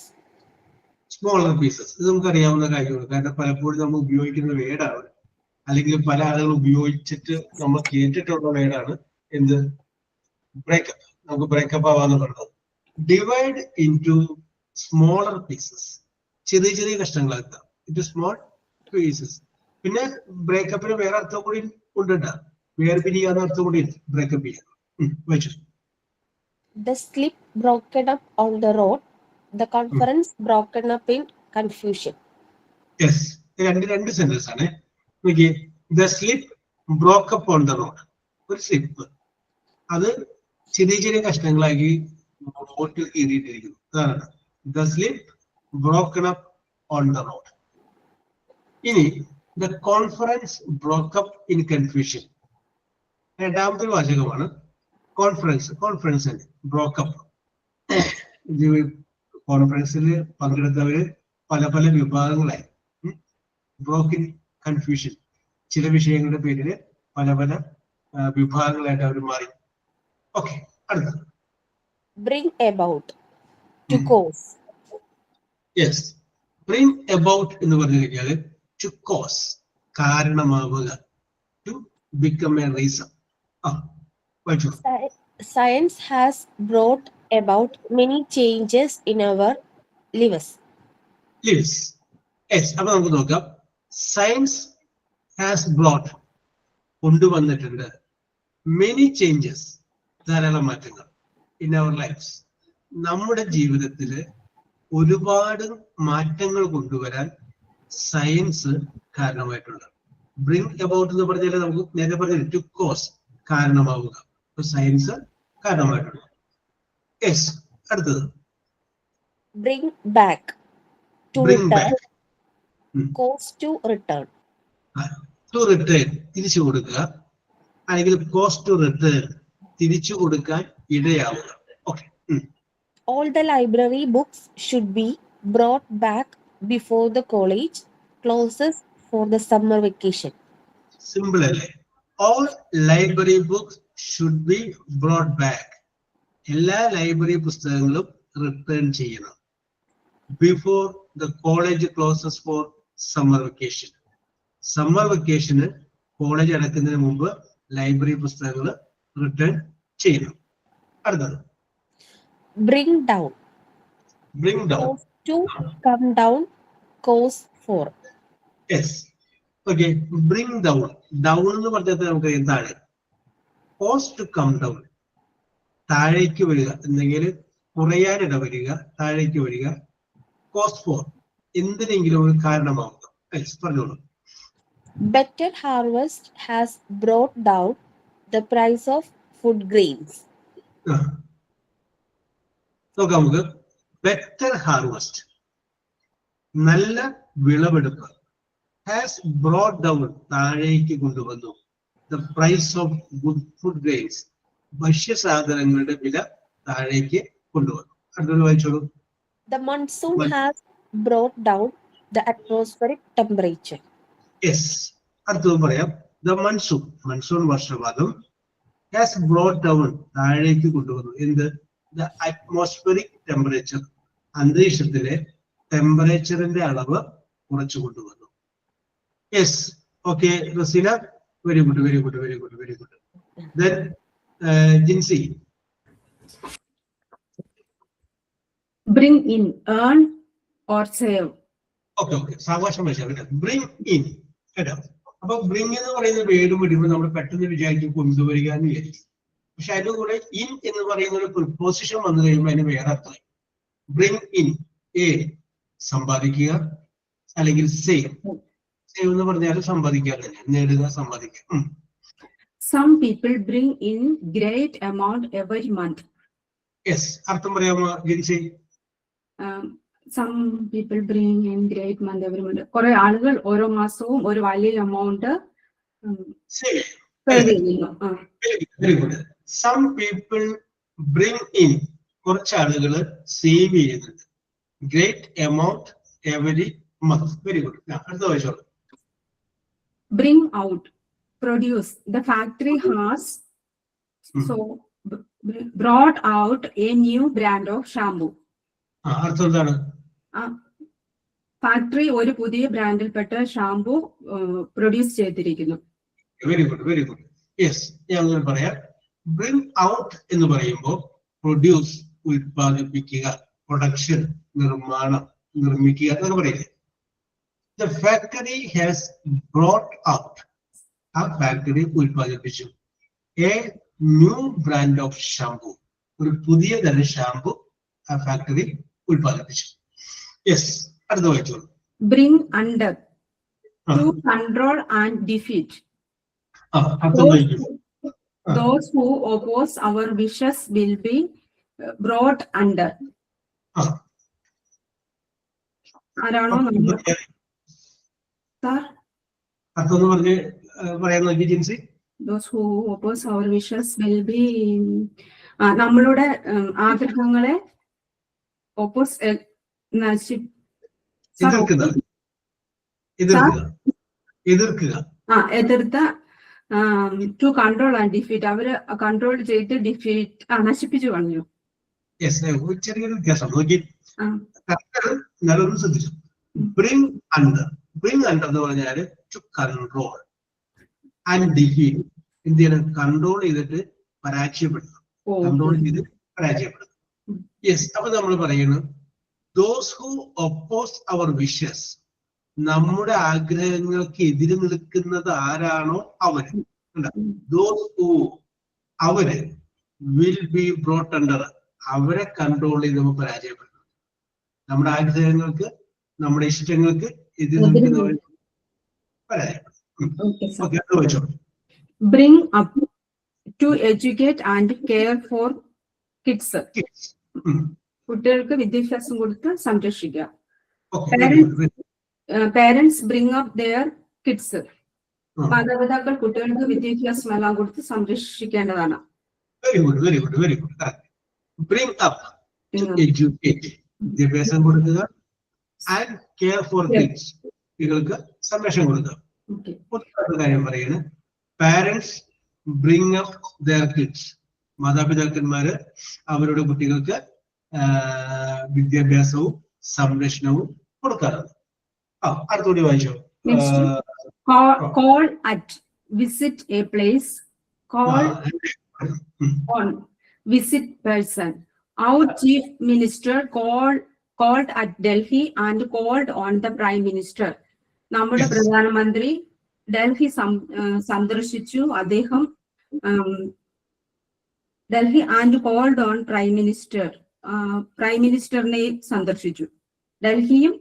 Smaller pieces, ഇത് നമുക്ക് അറിയാവുന്ന കാര്യമാണ്. കാരണം പലപ്പോഴും നമ്മൾ ഉപയോഗിക്കുന്ന വേർഡാണ്, അല്ലെങ്കിൽ പല ആളുകൾ ഉപയോഗിച്ചിട്ട് നമ്മൾ കേട്ടിട്ടുള്ള വേർഡാണ്. എന്ത്? ബ്രേക്കപ്പ്. നമുക്ക് ബ്രേക്കപ്പ് ആവാന്ന് പറഞ്ഞത്. Divide into smaller pieces, ചെറിയ ചെറിയ കഷ്ണങ്ങളാക്കാം. Into small pieces. പിന്നെ ബ്രേക്കപ്പിന് വേറെ അർത്ഥം കൂടി ഉണ്ടുണ്ടാ, വേർപിരിയാന്ന അർത്ഥം കൂടി ബ്രേക്കപ്പ് ചെയ്യാം. വായിച്ചു. The slip broken up on the road. The conference broken up in confusion. Yes, രണ്ട് സെന്റൻസ് ആണ്. നോക്കിയേ, the slip broke up on the road. ഒരു സ്ലിപ്പ്, അത് ചെറിയ ചെറിയ കഷ്ണങ്ങളാക്കി റോഡിൽ കീറിയിട്ടിരിക്കുന്നു. അതാണ് the slip broken up on the road. ഇനി the conference broke up in confusion. രണ്ടാമത്തെ വാചകമാണ് കോൺഫറൻസ് ബ്രോക്ക് അപ്പ്. കോൺഫറൻസിൽ പങ്കെടുത്തവര് പല പല വിഭാഗങ്ങളായി. ബ്രോക്ക് ഇൻ കൺഫ്യൂഷൻ, ചില വിഷയങ്ങളുടെ പേരില് പല പല വിഭാഗങ്ങളായിട്ട് അവർ മാറി. ഓക്കെ, അടുത്ത. Bring about, to cause. Yes, bring about എന്ന് പറഞ്ഞു കഴിഞ്ഞാൽ ടു കോസ്, കാരണമാവുക. To become a reason. വായിച്ചു. Science has brought about many changes in our lives. Yes, അപ്പൊ നമുക്ക് നോക്കാം. സയൻസ് ഹാസ് ബ്രോട്ട്, കൊണ്ടുവന്നിട്ടുണ്ട്, മെനി ചേഞ്ചസ്, ധാരാളം മാറ്റങ്ങൾ, ഇൻ അവർ ലൈഫ്സ്, നമ്മുടെ ജീവിതത്തില് ഒരുപാട് മാറ്റങ്ങൾ കൊണ്ടുവരാൻ സയൻസ് കാരണമായിട്ടുണ്ട്. ബ്രിങ് അബൌട്ട് എന്ന് പറഞ്ഞാൽ നമുക്ക് നേരത്തെ പറഞ്ഞത് ടു കോസ്, കാരണമാവുക. സയൻസ് കാരണമായിട്ടുണ്ട്. യെസ്, അടുത്തത് Bring back. To bring return. Back. Cause to return. To return, തിരിച്ചു കൊടുക്കുക, അല്ലെങ്കിൽ കോസ്റ്റ് ടു റിട്ടേൺ, തിരിച്ചു കൊടുക്കാൻ ഇടയാവുക. Okay. All the library books should be brought back before the college closes for the summer vacation. Simple അല്ലേ? All library books should be brought back. എല്ലാ library പുസ്തകങ്ങളും return ചെയ്യണം. Before the college closes for summer vacation. Summer വെക്കേഷന് college അടക്കുന്നതിന് മുമ്പ് library പുസ്തകങ്ങൾ return ചെയ്യണം. അടുത്തത് Bring down. Bring down. Cause to come down. Cause for. Yes, okay. Bring down. Down എന്ന് പറഞ്ഞാൽ നമുക്ക് എന്താണ്? കോസ് ടു കം ഡൗൺ, താഴേക്ക് വരിക, എന്തെങ്കിലും കുറയാനിട വരിക, താഴേക്ക് വരിക. കോസ് ഫോർ, എന്തിനെങ്കിലും ഒരു കാരണമാവുക. പറഞ്ഞോളൂ. Better harvest has brought down the price of food grains. നോക്കാം നമുക്ക്. ബെറ്റർ ഹാർവസ്റ്റ്, നല്ല വിളവെടുപ്പ്. ഹാസ് ബ്രോട്ട് ഡൗൺ, താഴേക്ക് കൊണ്ടുവന്നു. The price of good food grains, ഭക്ഷ്യസാധനങ്ങളുടെ വില താഴേക്ക് കൊണ്ടുവന്നു. അടുത്തൊരു വായിച്ചോളൂ. The monsoon has brought down the atmospheric temperature. Yes, അടുത്തത് പറയാം. ദ മൺസൂൺ, മൺസൂൺ വർഷപാതം. ഹാസ് ബ്രോട്ട് ഡൗൺ, താഴേക്ക് കൊണ്ടുവന്നു. എന്ത്? ദ അറ്റ്മോസ്ഫിയറിക് ടെമ്പറേച്ചർ, അന്തരീക്ഷത്തിലെ ടെമ്പറേച്ചറിന്റെ അളവ് കുറച്ചു കൊണ്ടുവന്നു. Yes, okay Raseena, very good, very good, very good, very good. Then Jinsi. Bring in, earn or save. Okay okay, സാവകാശം വെച്ചാൽ ബ്രിങ് ഇൻ കേട്ടോ. അപ്പൊ ബ്രിങ് എന്ന് പറയുന്ന വേർഡ് വിടുമ്പോൾ നമ്മൾ പെട്ടെന്ന് വിചാരിക്കും കൊണ്ടുവരിക എന്ന് വിചാരിക്കും. പക്ഷെ അതിന്റെ കൂടെ ഇൻ എന്ന് പറയുന്ന ഒരു പ്രിപ്പോസിഷൻ വന്നു കഴിയുമ്പോൾ അതിന് വേറെ അർത്ഥം. ബ്രിങ് ഇൻ, എ സമ്പാദിക്കുക, അല്ലെങ്കിൽ സേവ്. സേവ് എന്ന് പറഞ്ഞാൽ സമ്പാദിക്കുക തന്നെ, നേടുക, സമ്പാദിക്കുക. Some people bring in great amount every month. Yes, അർത്ഥം പറയാമോ Jincy? Some people bring in great month every month. കുറെ ആളുകൾ ഓരോ മാസവും ഒരു വലിയ എമൗണ്ട് സേവ്. സേവ് ചെയ്യുന്നു. Very good. Some people bring in, കുറച്ച് ആളുകൾ സേവ് ചെയ്യുന്നുണ്ട്. Great amount every month. Very good. അടുത്ത വായിച്ചോളൂ. Bring out, produce. The factory has brought out a new brand of shampoo. അർത്ഥം എന്താണ്? ഫാക്ടറി ഒരു പുതിയ ബ്രാൻഡിൽപ്പെട്ട ഷാംപൂ പ്രൊഡ്യൂസ് ചെയ്തിരിക്കുന്നു. Very good, very good. Yes, ഞാൻ അങ്ങനെ പറയാം. ബ്രിങ് ഔട്ട് എന്ന് പറയുമ്പോൾ പ്രൊഡ്യൂസ്, ഉൽപ്പാദിപ്പിക്കുക, പ്രൊഡക്ഷൻ, നിർമ്മാണം, നിർമ്മിക്കുക എന്നൊക്കെ പറയില്ലേ. The factory has brought out, ആ ഫാക്ടറി ഉൽപ്പാദിപ്പിച്ചു. A new brand of shampoo, ഒരു പുതിയ തരം ഷാംപൂ ആ ഫാക്ടറി ഉൽപ്പാദിപ്പിച്ചു. യെസ്, അടുത്ത വായിച്ചോളൂ. Bring under, to control and defeat. Those who oppose our wishes will be brought under. ആരാണോ നമ്മൾ സാർ അർത്ഥം പറഞ്ഞ് പറയാൻ നോക്കി Jincy. Those who oppose our wishes will be, നമ്മളുടെ ആഗ്രഹങ്ങളെ എതിർത്ത ടു കൺട്രോൾ ആൻഡ് ഡിഫീറ്റ്, അവര് കൺട്രോൾ ചെയ്ത് ഡിഫീറ്റ് നശിപ്പിച്ചു കളഞ്ഞു. ചെറിയൊരു വ്യത്യാസം നോക്കി നല്ലൊന്നും ശ്രദ്ധിച്ചു. ബ്രിങ് അണ്ടർ, ബ്രിങ് അണ്ടർ എന്ന് പറഞ്ഞാല് ടു കൺട്രോൾ ആൻഡ് ഡിഫീറ്റ്, എന്ത് ചെയ്യണം? കൺട്രോൾ ചെയ്തിട്ട് പരാജയപ്പെടുന്നു, കൺട്രോൾ ചെയ്ത് പരാജയപ്പെടുന്നു. യെസ്, അപ്പൊ നമ്മൾ പറയുന്നു those who oppose our wishes, നമ്മുടെ ആഗ്രഹങ്ങൾക്ക് എതിര് നിൽക്കുന്നത് ആരാണോ അവര്, ദോസ് ഹു, അവര്, വിൽ ബി ബ്രോട്ട് അണ്ടർ, അവരെ കൺട്രോൾ ചെയ്ത് നമ്മൾ പരാജയപ്പെടുന്നു. നമ്മുടെ ആഗ്രഹങ്ങൾക്ക്, നമ്മുടെ ഇഷ്ടങ്ങൾക്ക് എതിര് നിൽക്കുന്നവർ പരാജയപ്പെടും. Okay, sir. ഓക്കെ, അത് വെച്ചോ. Bring up to educate and care for kids. കുട്ടികൾക്ക് വിദ്യാഭ്യാസം കൊടുത്ത് സംരക്ഷിക്കുക. Parents bring up their kids. മാതാപിതാക്കൾ കുട്ടികൾക്ക് വിദ്യാഭ്യാസം എല്ലാം കൊടുത്ത് സംരക്ഷിക്കേണ്ടതാണ്. Very good, very good, very good. Bring up, educate, വിദ്യാഭ്യാസം കൊടുക്കുക. ആൻഡ് കെയർ ഫോർ കിഡ്സ്, കുട്ടികൾക്ക് സംരക്ഷണം കൊടുക്കുക. കാര്യം പറയാണ്, parents bring up their kids, മാതാപിതാക്കന്മാര് അവരുടെ കുട്ടികൾക്ക് വിദ്യാഭ്യാസവും സംരക്ഷണവും കൊടുക്കാറുണ്ട്. അടുത്തോടി വായിച്ചോ. Call at, visit a place, call on, visit person. Our chief minister called at Delhi and called on the prime minister. നമ്മുടെ പ്രധാനമന്ത്രി ഡൽഹി സന്ദർശിച്ചു. അദ്ദേഹം Delhi and called on prime minister, prime മിനിസ്റ്ററിനെ സന്ദർശിച്ചു. ഡൽഹിയും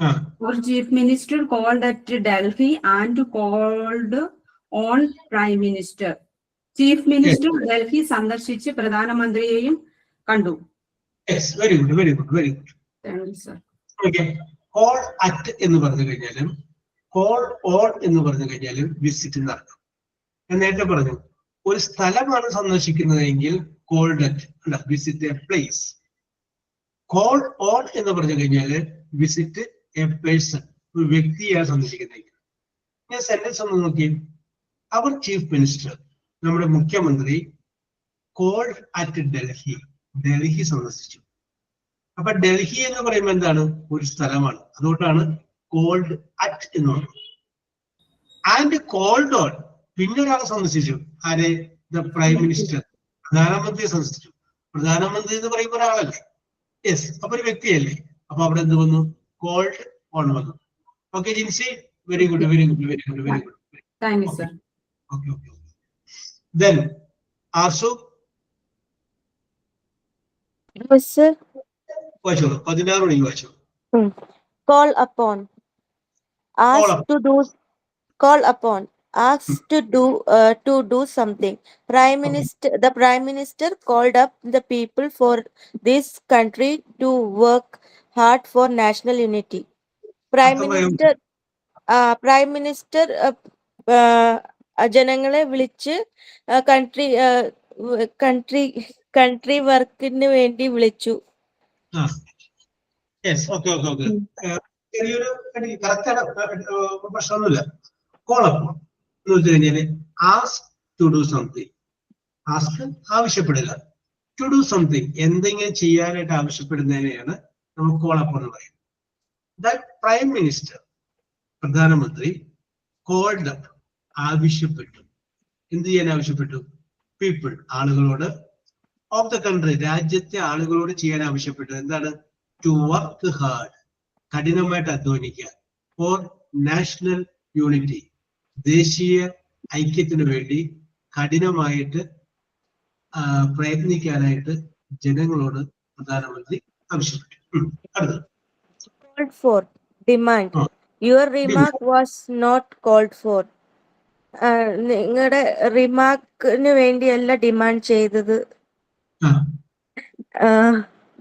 Our chief minister called at Delhi and called on prime minister. Chief minister Delhi സന്ദർശിച്ച് പ്രധാനമന്ത്രിയെയും കണ്ടു. Yes, very good, very good, very good. Thank you, sir. Okay, call at എന്ന് പറഞ്ഞു കഴിഞ്ഞാലും call on എന്ന് പറഞ്ഞു കഴിഞ്ഞാലും വിസിറ്റ് എന്നർത്ഥം. ഞാൻ നേരത്തെ പറഞ്ഞു, ഒരു സ്ഥലമാണ് സന്ദർശിക്കുന്നതെങ്കിൽ കോൾഡ് അറ്റ് അല്ല, visit A place. Call on എന്ന് പറഞ്ഞു കഴിഞ്ഞാല് വിസിറ്റ് എ പേഴ്സൺ, ഒരു വ്യക്തിയാണ് സന്ദർശിക്കുന്നത്. ഞാൻ സെന്റൻസ് ഒന്ന് നോക്കി. അവർ ചീഫ് മിനിസ്റ്റർ, നമ്മുടെ മുഖ്യമന്ത്രി, കോൾഡ് അറ്റ് ഡൽഹി, ഡൽഹി സന്ദർശിച്ചു. അപ്പൊ ഡൽഹി എന്ന് പറയുമ്പോൾ എന്താണ്? ഒരു സ്ഥലമാണ്. അതുകൊണ്ടാണ് കോൾഡ് അറ്റ് എന്ന് പറയുന്നത്. ആൻഡ് കോൾഡ് ഓൺ, പിന്നെ ഒരാളെ സന്ദർശിച്ചു. ആരെ? ദ പ്രൈം മിനിസ്റ്റർ, പ്രധാനമന്ത്രിയെ സന്ദർശിച്ചു. പ്രധാനമന്ത്രി എന്ന് പറയുമ്പോൾ ഒരാളല്ലേ? യെസ്, അപ്പൊ ഒരു വ്യക്തിയല്ലേ? അപ്പൊ അവിടെ എന്ത് വന്നു? കോൾഡ് ഓൺ വന്നു. Okay Jincy, very good, very good, very good, very good. Thank you, sir. Okay okay. Then AASU Sir. വായിച്ചോളൂ. 16 മണിക്ക് വായിച്ചോ. Call upon. Ask to do. Call upon. Ask to do something. The prime minister called up the people for this country to work hard for national unity. Prime minister ജനങ്ങളെ വിളിച്ച് country വർക്കിന് വേണ്ടി വിളിച്ചു. ചെറിയൊരു correct പ്രശ്നമൊന്നുമില്ല. Call up എന്ന് വെച്ച് കഴിഞ്ഞാല് ask to do something. Ask ആവശ്യപ്പെടുക, ടു ഡു സംതിങ് എന്തെങ്കിലും ചെയ്യാനായിട്ട് ആവശ്യപ്പെടുന്നതിനെയാണ് നമ്മൾ കോൾ അപ്പ് എന്ന് പറയുന്നത്. ദാറ്റ് പ്രൈം മിനിസ്റ്റർ, പ്രധാനമന്ത്രി, കോൾഡ് അപ്പ് ആവശ്യപ്പെട്ടു. എന്ത് ചെയ്യാൻ ആവശ്യപ്പെട്ടു? പീപ്പിൾ, ആളുകളോട്, ഓഫ് ദ കൺട്രി, രാജ്യത്തെ ആളുകളോട് ചെയ്യാൻ ആവശ്യപ്പെട്ടു. എന്താണ്? ടു വർക്ക് ഹാർഡ്, കഠിനമായിട്ട് അധ്വാനിക്കുക. ഫോർ നാഷണൽ യൂണിറ്റി, ദേശീയ ഐക്യത്തിന് വേണ്ടി കഠിനമായിട്ട് പ്രയത്നിക്കാനായിട്ട് ജനങ്ങളോട് പ്രധാനമന്ത്രി ആവശ്യപ്പെട്ടു. അടുത്തത് Called for. Demand. Your remark was not called for. നിങ്ങളുടെ റിമാർക്കിന് വേണ്ടിയല്ല ഡിമാൻഡ് ചെയ്തത്.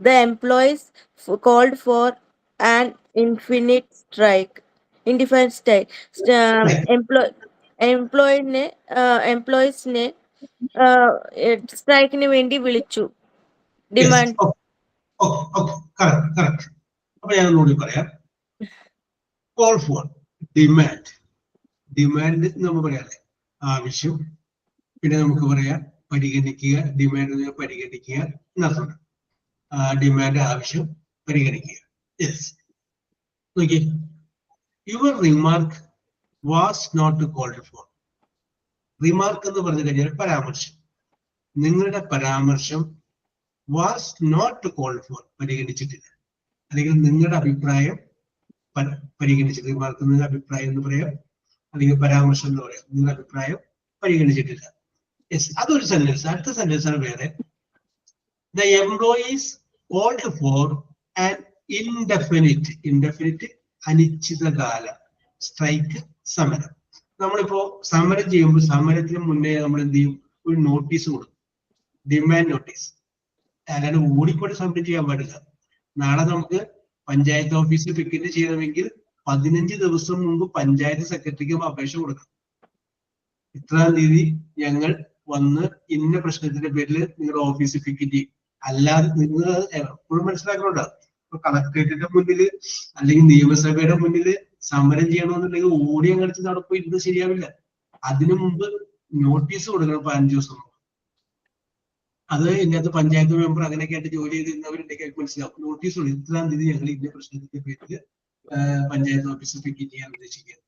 The employees called for an indefinite strike. എംപ്ലോയീസിനെ സ്ട്രൈക്കിന് വേണ്ടി വിളിച്ചു. ഡിമാൻഡ്. അപ്പൊ ഞാൻ ഒന്നുകൂടി പറയാം. Call for, demand. ഡിമാൻഡ് നമുക്ക് പറയാല്ലേ, ആവശ്യം. പിന്നെ നമുക്ക് പറയാം പരിഗണിക്കുക. ഡിമാൻഡ് പരിഗണിക്കുക എന്നർത്ഥമുണ്ട്. ഡിമാൻഡ്, ആവശ്യം, പരിഗണിക്കുക. യെസ്, നോക്കിയേ. Your remark was not called for. Remark എന്ന് പറഞ്ഞു കഴിഞ്ഞാൽ പരാമർശം. നിങ്ങളുടെ പരാമർശം വാസ് നോട്ട് കോൾഡ് ഫോർ, പരിഗണിച്ചിട്ടില്ല. അല്ലെങ്കിൽ നിങ്ങളുടെ അഭിപ്രായം പരിഗണിച്ചിട്ട്, റിമാർക്ക് നിങ്ങളുടെ അഭിപ്രായം എന്ന് പറയാം, അല്ലെങ്കിൽ പരാമർശം എന്ന് പറയാം. നിങ്ങളുടെ അഭിപ്രായം പരിഗണിച്ചിട്ടില്ല. യെസ്, അതൊരു സെന്റൻസ്. അടുത്ത സെന്റൻസ് ആണ് വേറെ. The employees called for an indefinite അനിശ്ചിതകാല സ്ട്രൈക്ക് സമരം. നമ്മളിപ്പോ സമരം ചെയ്യുമ്പോൾ സമരത്തിന് മുന്നേ നമ്മൾ എന്ത് ചെയ്യും? ഒരു നോട്ടീസ് കൊടുക്കും, ഡിമാൻഡ് നോട്ടീസ്. അല്ലാണ്ട് ഓടിക്കൊണ്ട് സമരം ചെയ്യാൻ പാടില്ല. നാളെ നമുക്ക് പഞ്ചായത്ത് ഓഫീസിൽ പിക്കറ്റ് ചെയ്യണമെങ്കിൽ 15 ദിവസം മുമ്പ് പഞ്ചായത്ത് സെക്രട്ടറിക്ക് അപേക്ഷ കൊടുക്കണം. ഇത്രാം തീയതി ഞങ്ങൾ വന്ന് ഇന്ന പ്രശ്നത്തിന്റെ പേരിൽ നിങ്ങളുടെ ഓഫീസിൽ പിക്കറ്റ് ചെയ്യും. അല്ലാതെ നിങ്ങൾ എപ്പോഴും മനസ്സിലാക്കണുണ്ടോ? ഇപ്പൊ കളക്ടറേറ്റിന്റെ മുന്നിൽ അല്ലെങ്കിൽ നിയമസഭയുടെ മുന്നിൽ സമരം ചെയ്യണമെന്നുണ്ടെങ്കിൽ ഓടിയം കളിച്ച് നടക്കും, ഇത് ശരിയാവില്ല. അതിനു മുമ്പ് നോട്ടീസ് കൊടുക്കണം 15 ദിവസം മുമ്പ്. അത് ഇതിനകത്ത് പഞ്ചായത്ത് മെമ്പർ അങ്ങനെയൊക്കെ ആയിട്ട് ജോലി ചെയ്തിരുന്നവരുണ്ടെങ്കിൽ മനസ്സിലാവും. നോട്ടീസ് കൊടുക്കും, ഇത്രാം തീയതി ഞങ്ങൾ ഇന്ന പ്രശ്നത്തിന്റെ പേരിൽ പഞ്ചായത്ത് ഓഫീസിൽ പിക്കറ്റ് ചെയ്യാൻ ഉദ്ദേശിക്കുന്നത്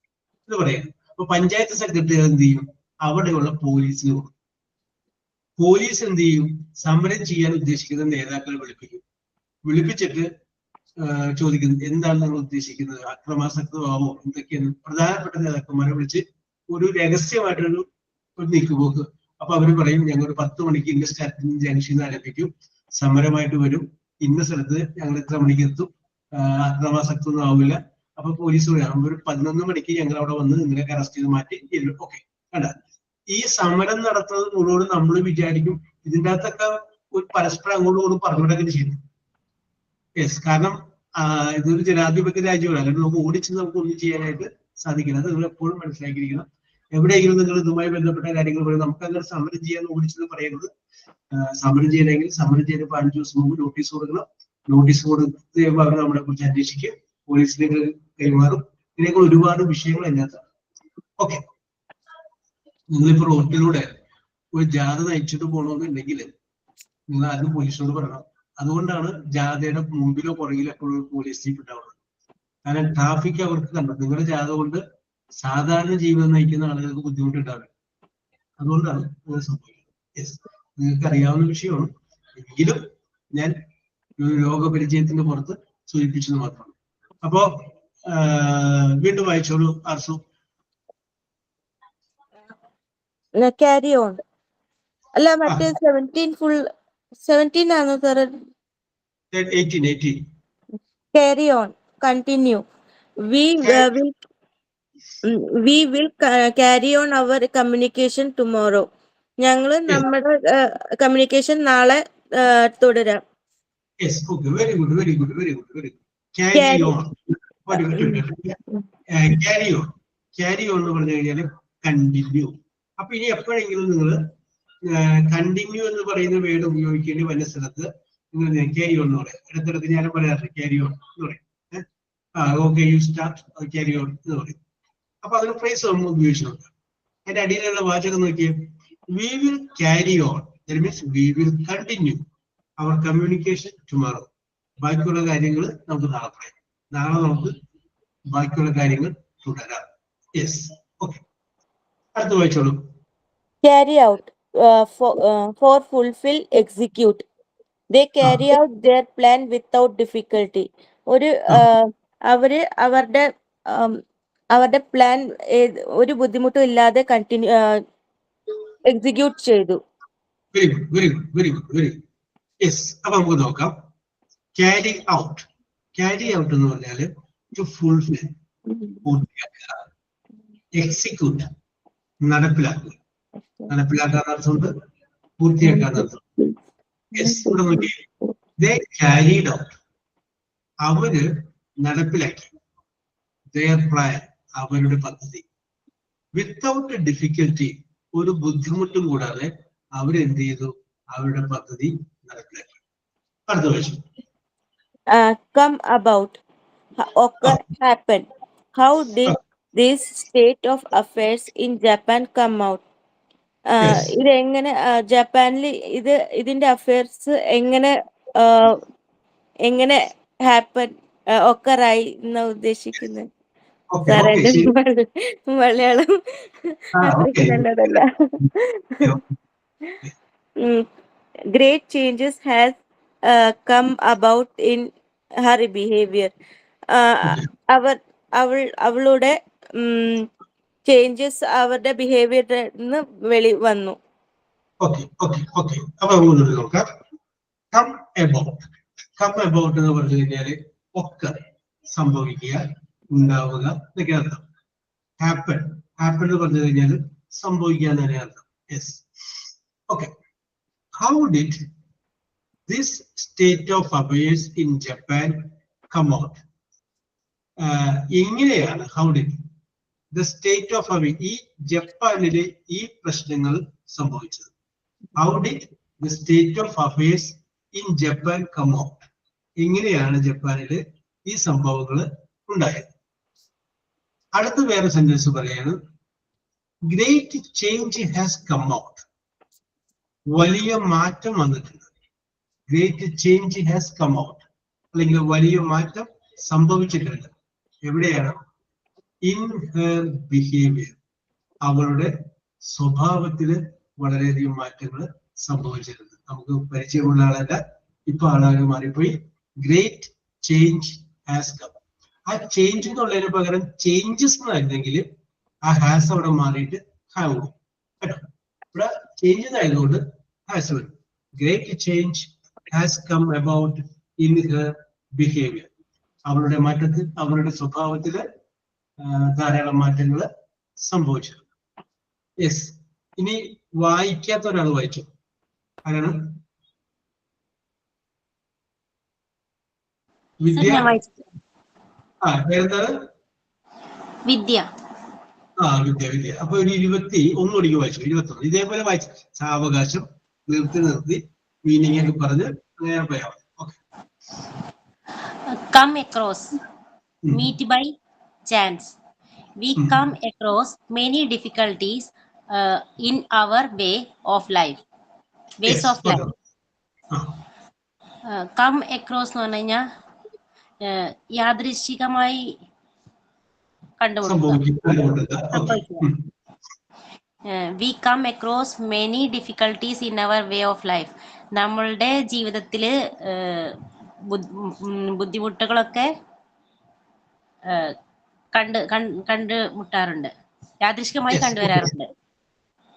എന്ന് പറയാം. അപ്പൊ പഞ്ചായത്ത് സെക്രട്ടറി എന്ത് ചെയ്യും? അവിടെയുള്ള പോലീസിന് കൊടുക്കും. പോലീസ് എന്ത് ചെയ്യും? സമരം ചെയ്യാൻ ഉദ്ദേശിക്കുന്ന നേതാക്കളെ വിളിപ്പിക്കും. വിളിപ്പിച്ചിട്ട് ചോദിക്കുന്നു, എന്താണ് നിങ്ങൾ ഉദ്ദേശിക്കുന്നത്? അക്രമാസക്തമാവോ? എന്തൊക്കെയാണ്? പ്രധാനപ്പെട്ട നേതാക്കന്മാരെ വിളിച്ച് ഒരു രഹസ്യമായിട്ടൊരു നീക്കുപോക്ക്. അപ്പൊ അവര് പറയും, ഞങ്ങൾ 10 മണിക്ക് ഇന്ന സ്റ്റാർട്ടിംഗ് ജംഗ്ഷനിൽ ആരംഭിക്കും, സമരമായിട്ട് വരും, ഇന്ന സ്ഥലത്ത് ഞങ്ങൾ ഇത്ര മണിക്ക് എത്തും, അക്രമാസക്തൊന്നും ആവില്ല. അപ്പൊ പോലീസ് പറയാം, ഒരു 11 മണിക്ക് ഞങ്ങൾ അവിടെ വന്ന് നിങ്ങളൊക്കെ അറസ്റ്റ് ചെയ്ത് മാറ്റി ചെല്ലും. ഓക്കെ, കണ്ട ഈ സമരം നടത്തുന്നത് മുഴുവൻ നമ്മൾ വിചാരിക്കും ഇതിൻ്റെ അകത്തൊക്കെ ഒരു പരസ്പരം അങ്ങോട്ടും പറഞ്ഞുകൊണ്ടൊക്കെ ചെയ്യുന്നു. യെസ്, കാരണം ഇതൊരു ജനാധിപത്യ രാജ്യമാണ്. അല്ലെങ്കിൽ നമുക്ക് ഓടിച്ച് നമുക്ക് ഒന്നും ചെയ്യാനായിട്ട് സാധിക്കില്ല. അത് നിങ്ങൾ എപ്പോഴും മനസ്സിലാക്കിയിരിക്കണം. എവിടെയെങ്കിലും നിങ്ങൾ ഇതുമായി ബന്ധപ്പെട്ട കാര്യങ്ങൾ പറയും, നമുക്ക് അങ്ങനെ സമരം ചെയ്യാൻ ഓടിച്ചെന്ന് പറയുന്നത്. സമരം ചെയ്യണമെങ്കിൽ സമരം ചെയ്ത് 15 ദിവസം മുമ്പ് നോട്ടീസ് കൊടുക്കണം. നോട്ടീസ് കൊടുത്ത് അവർ നമ്മളെ കുറിച്ച് അന്വേഷിക്കും, പോലീസിലേക്ക് കൈമാറും. ഇതിനൊക്കെ ഒരുപാട് വിഷയങ്ങൾ അതിനകത്താണ്. ഓക്കെ, നിങ്ങളിപ്പോ റോട്ടിലൂടെ ഒരു ജാഥ നയിച്ചിട്ട് പോകണമെന്നുണ്ടെങ്കിൽ നിങ്ങൾ ആദ്യം പോലീസിനോട് പറയണം. അതുകൊണ്ടാണ് ജാഥയുടെ മുമ്പിലോ പുറകിലോ എപ്പോഴും പോലീസ് ജീപ്പ് ഉണ്ടാവുന്നത്. കാരണം ട്രാഫിക് അവർക്ക് കണ്ടു. നിങ്ങളുടെ ജാഥ കൊണ്ട് സാധാരണ ജീവിതം നയിക്കുന്ന ആളുകൾക്ക് ബുദ്ധിമുട്ടുണ്ടാവില്ല. അതുകൊണ്ടാണ് ഇത് സംഭവിക്കുന്നത്. യെസ്, നിങ്ങൾക്ക് അറിയാവുന്ന വിഷയമാണ്, എങ്കിലും ഞാൻ രോഗപരിചയത്തിന്റെ പുറത്ത് സൂചിപ്പിച്ചത് മാത്രമാണ്. അപ്പോ വീണ്ടും വായിച്ചോളൂ ആർസു. Carry on. അല്ല, മറ്റേ 17 ആണോ sir? 18. Carry on, continue. We will carry on our communication tomorrow. ഞങ്ങള് നമ്മുടെ കമ്മ്യൂണിക്കേഷൻ നാളെ തുടരാം. Yes, okay, very good, very good, very good, very good. Carry on. Carry on. Carry on എന്ന് പറഞ്ഞു കഴിഞ്ഞാൽ കണ്ടിന്യൂ. അപ്പൊ ഇനി എപ്പോഴെങ്കിലും നിങ്ങൾ കണ്ടിന്യൂ എന്ന് പറയുന്ന വേർഡ് ഉപയോഗിക്കേണ്ടി വന്ന സ്ഥലത്ത് നിങ്ങൾ ക്യാരി ഓൺ എന്ന് പറയാം. ഇടത്തിടത്ത് ഞാൻ പറയാറില്ല ക്യാരി ഓൺ എന്ന് പറയും. Okay, you start carry on എന്ന് പറയും. അപ്പൊ അതിന് ഫ്രേസ് നമ്മൾ ഉപയോഗിച്ചു നോക്കാം. അതിന്റെ അടിയിലുള്ള വാചകം നോക്കിയേ, we will carry on, that means we will continue our communication tomorrow. ബാക്കിയുള്ള കാര്യങ്ങൾ നമുക്ക് നാളെ പറയാം. നാളെ നമുക്ക് ബാക്കിയുള്ള കാര്യങ്ങൾ തുടരാം. യെസ്, ഓക്കെ, അടുത്ത് വായിച്ചോളൂ. Carry out, for fulfill, execute. They carry out their plan without difficulty. ഒരു അവരുടെ പ്ലാൻ ഒരു ബുദ്ധിമുട്ടും ഇല്ലാതെ എക്സിക്യൂട്ട് ചെയ്തു. Very good, very good, very good, very good. Yes, അപ്പൊ നമുക്ക് നോക്കാം. Carry out. ക്യാരി ഔട്ട് എന്ന് പറഞ്ഞാല് ടു ഫുൾഫിൽ, പൂർത്തിയാക്കുക. എക്സിക്യൂട്ട്, നടപ്പിലാക്കുക. നടപ്പിലാക്കാൻ അർത്ഥമുണ്ട്, പൂർത്തിയാക്കാൻ അർത്ഥമുണ്ട്. യെസ്, ഇവിടെ നോക്കി, they carried out, അവര് നടപ്പിലാക്കി. their plan, അവരുടെ പദ്ധതി. വിത്തൗട്ട് ഡിഫിക്കൽറ്റി, ഒരു ബുദ്ധിമുട്ടും കൂടാതെ അവരെന്ത് ചെയ്തു? അവരുടെ പദ്ധതി നടപ്പിലാക്കി. അടുത്ത വശം. Come about, occur, happen. How did this state of affairs in Japan come out? ഇത് എങ്ങനെ ജപ്പാനിൽ ഇതിന്റെ അഫയേഴ്സ് എങ്ങനെ ഹാപ്പൻ ഒക്കറായി എന്നാ ഉദ്ദേശിക്കുന്നത്? സാറേ, മലയാളം അത്രയ്ക്ക് നല്ലതല്ല. Great changes has come about in her behavior. അവളുടെ ചേഞ്ചസ് അവരുടെ ബിഹേവിയറിൽ നിന്ന് വെളി വന്നു. അപ്പൊ നോക്കാം. കം അബൌട്ട് എന്ന് പറഞ്ഞു കഴിഞ്ഞാല് ഒക്കെ സംഭവിക്കുക, ഉണ്ടാവുക എന്നൊക്കെ അർത്ഥം. ഹാപ്പൻ എന്ന് പറഞ്ഞു കഴിഞ്ഞാൽ സംഭവിക്കാൻ തന്നെ അർത്ഥം. Yes. Okay. How did this state of affairs in Japan come out? എങ്ങനെയാണ് how did the state of affairs ഈ ജപ്പാനിലെ ഈ പ്രശ്നങ്ങൾ സംഭവിച്ചത്? How did the state of affairs in Japan come out? എങ്ങനെയാണ് ജപ്പാനിലെ ഈ സംഭവങ്ങൾ ഉണ്ടായത്? അടുത്ത വേറെ സെന്റൻസ് പറയാണ്, great change has come out. വലിയ മാറ്റം വന്നിട്ടുണ്ട്. Great change has come out, അല്ലെങ്കിൽ വലിയ മാറ്റം സംഭവിച്ചിട്ടുണ്ട്. എവിടെയാണ്? In her behaviour. അവളുടെ സ്വഭാവത്തില് വളരെയധികം മാറ്റങ്ങൾ സംഭവിച്ചിട്ടുണ്ട്. നമുക്ക് പരിചയമുള്ള ആളല്ല, ഇപ്പൊ ആളാകെ മാറിപ്പോയി. Great change has come. ആ ചേഞ്ച് എന്നുള്ളതിന് പകരം ചേഞ്ചസ് എന്നായിരുന്നെങ്കിൽ ആ ഹാസ് അവിടെ മാറിയിട്ട് ഹാവ് കേട്ടോ. ഇവിടെ ചേഞ്ചസ് ആയതുകൊണ്ട് ഹാസ് വരും. Great change has come about in her behaviour. അവളുടെ മാറ്റത്തിൽ, അവരുടെ സ്വഭാവത്തില് ധാരാളം മാറ്റങ്ങൾ സംഭവിച്ചു. യെസ്. ഇനി വായിക്കാത്ത ഒരാൾ വായിച്ചു. ആരാണ്? വിദ്യ. പേരെന്താണ്? വിദ്യ. വിദ്യ. അപ്പൊ ഒരു 21 മണിക്ക് വായിച്ചു. 21 ഇതേപോലെ വായിച്ചു. സാവകാശം നിർത്തി മീനിങ് ഒക്കെ പറഞ്ഞ് അങ്ങനെ പോയാൽ മതി. Okay. Come across, meet by chance. We come across many difficulties in our way of life. Ways of life. Come across എന്ന് പറഞ്ഞു കഴിഞ്ഞാൽ യാദൃശ്ചികമായി we come across many difficulties in our way of life. നമ്മളുടെ ജീവിതത്തില് ബുദ്ധിമുട്ടുകളൊക്കെ കണ്ടുമുട്ടാറുണ്ട്, യാദൃശ്ചികമായി കണ്ടുവരാറുണ്ട്.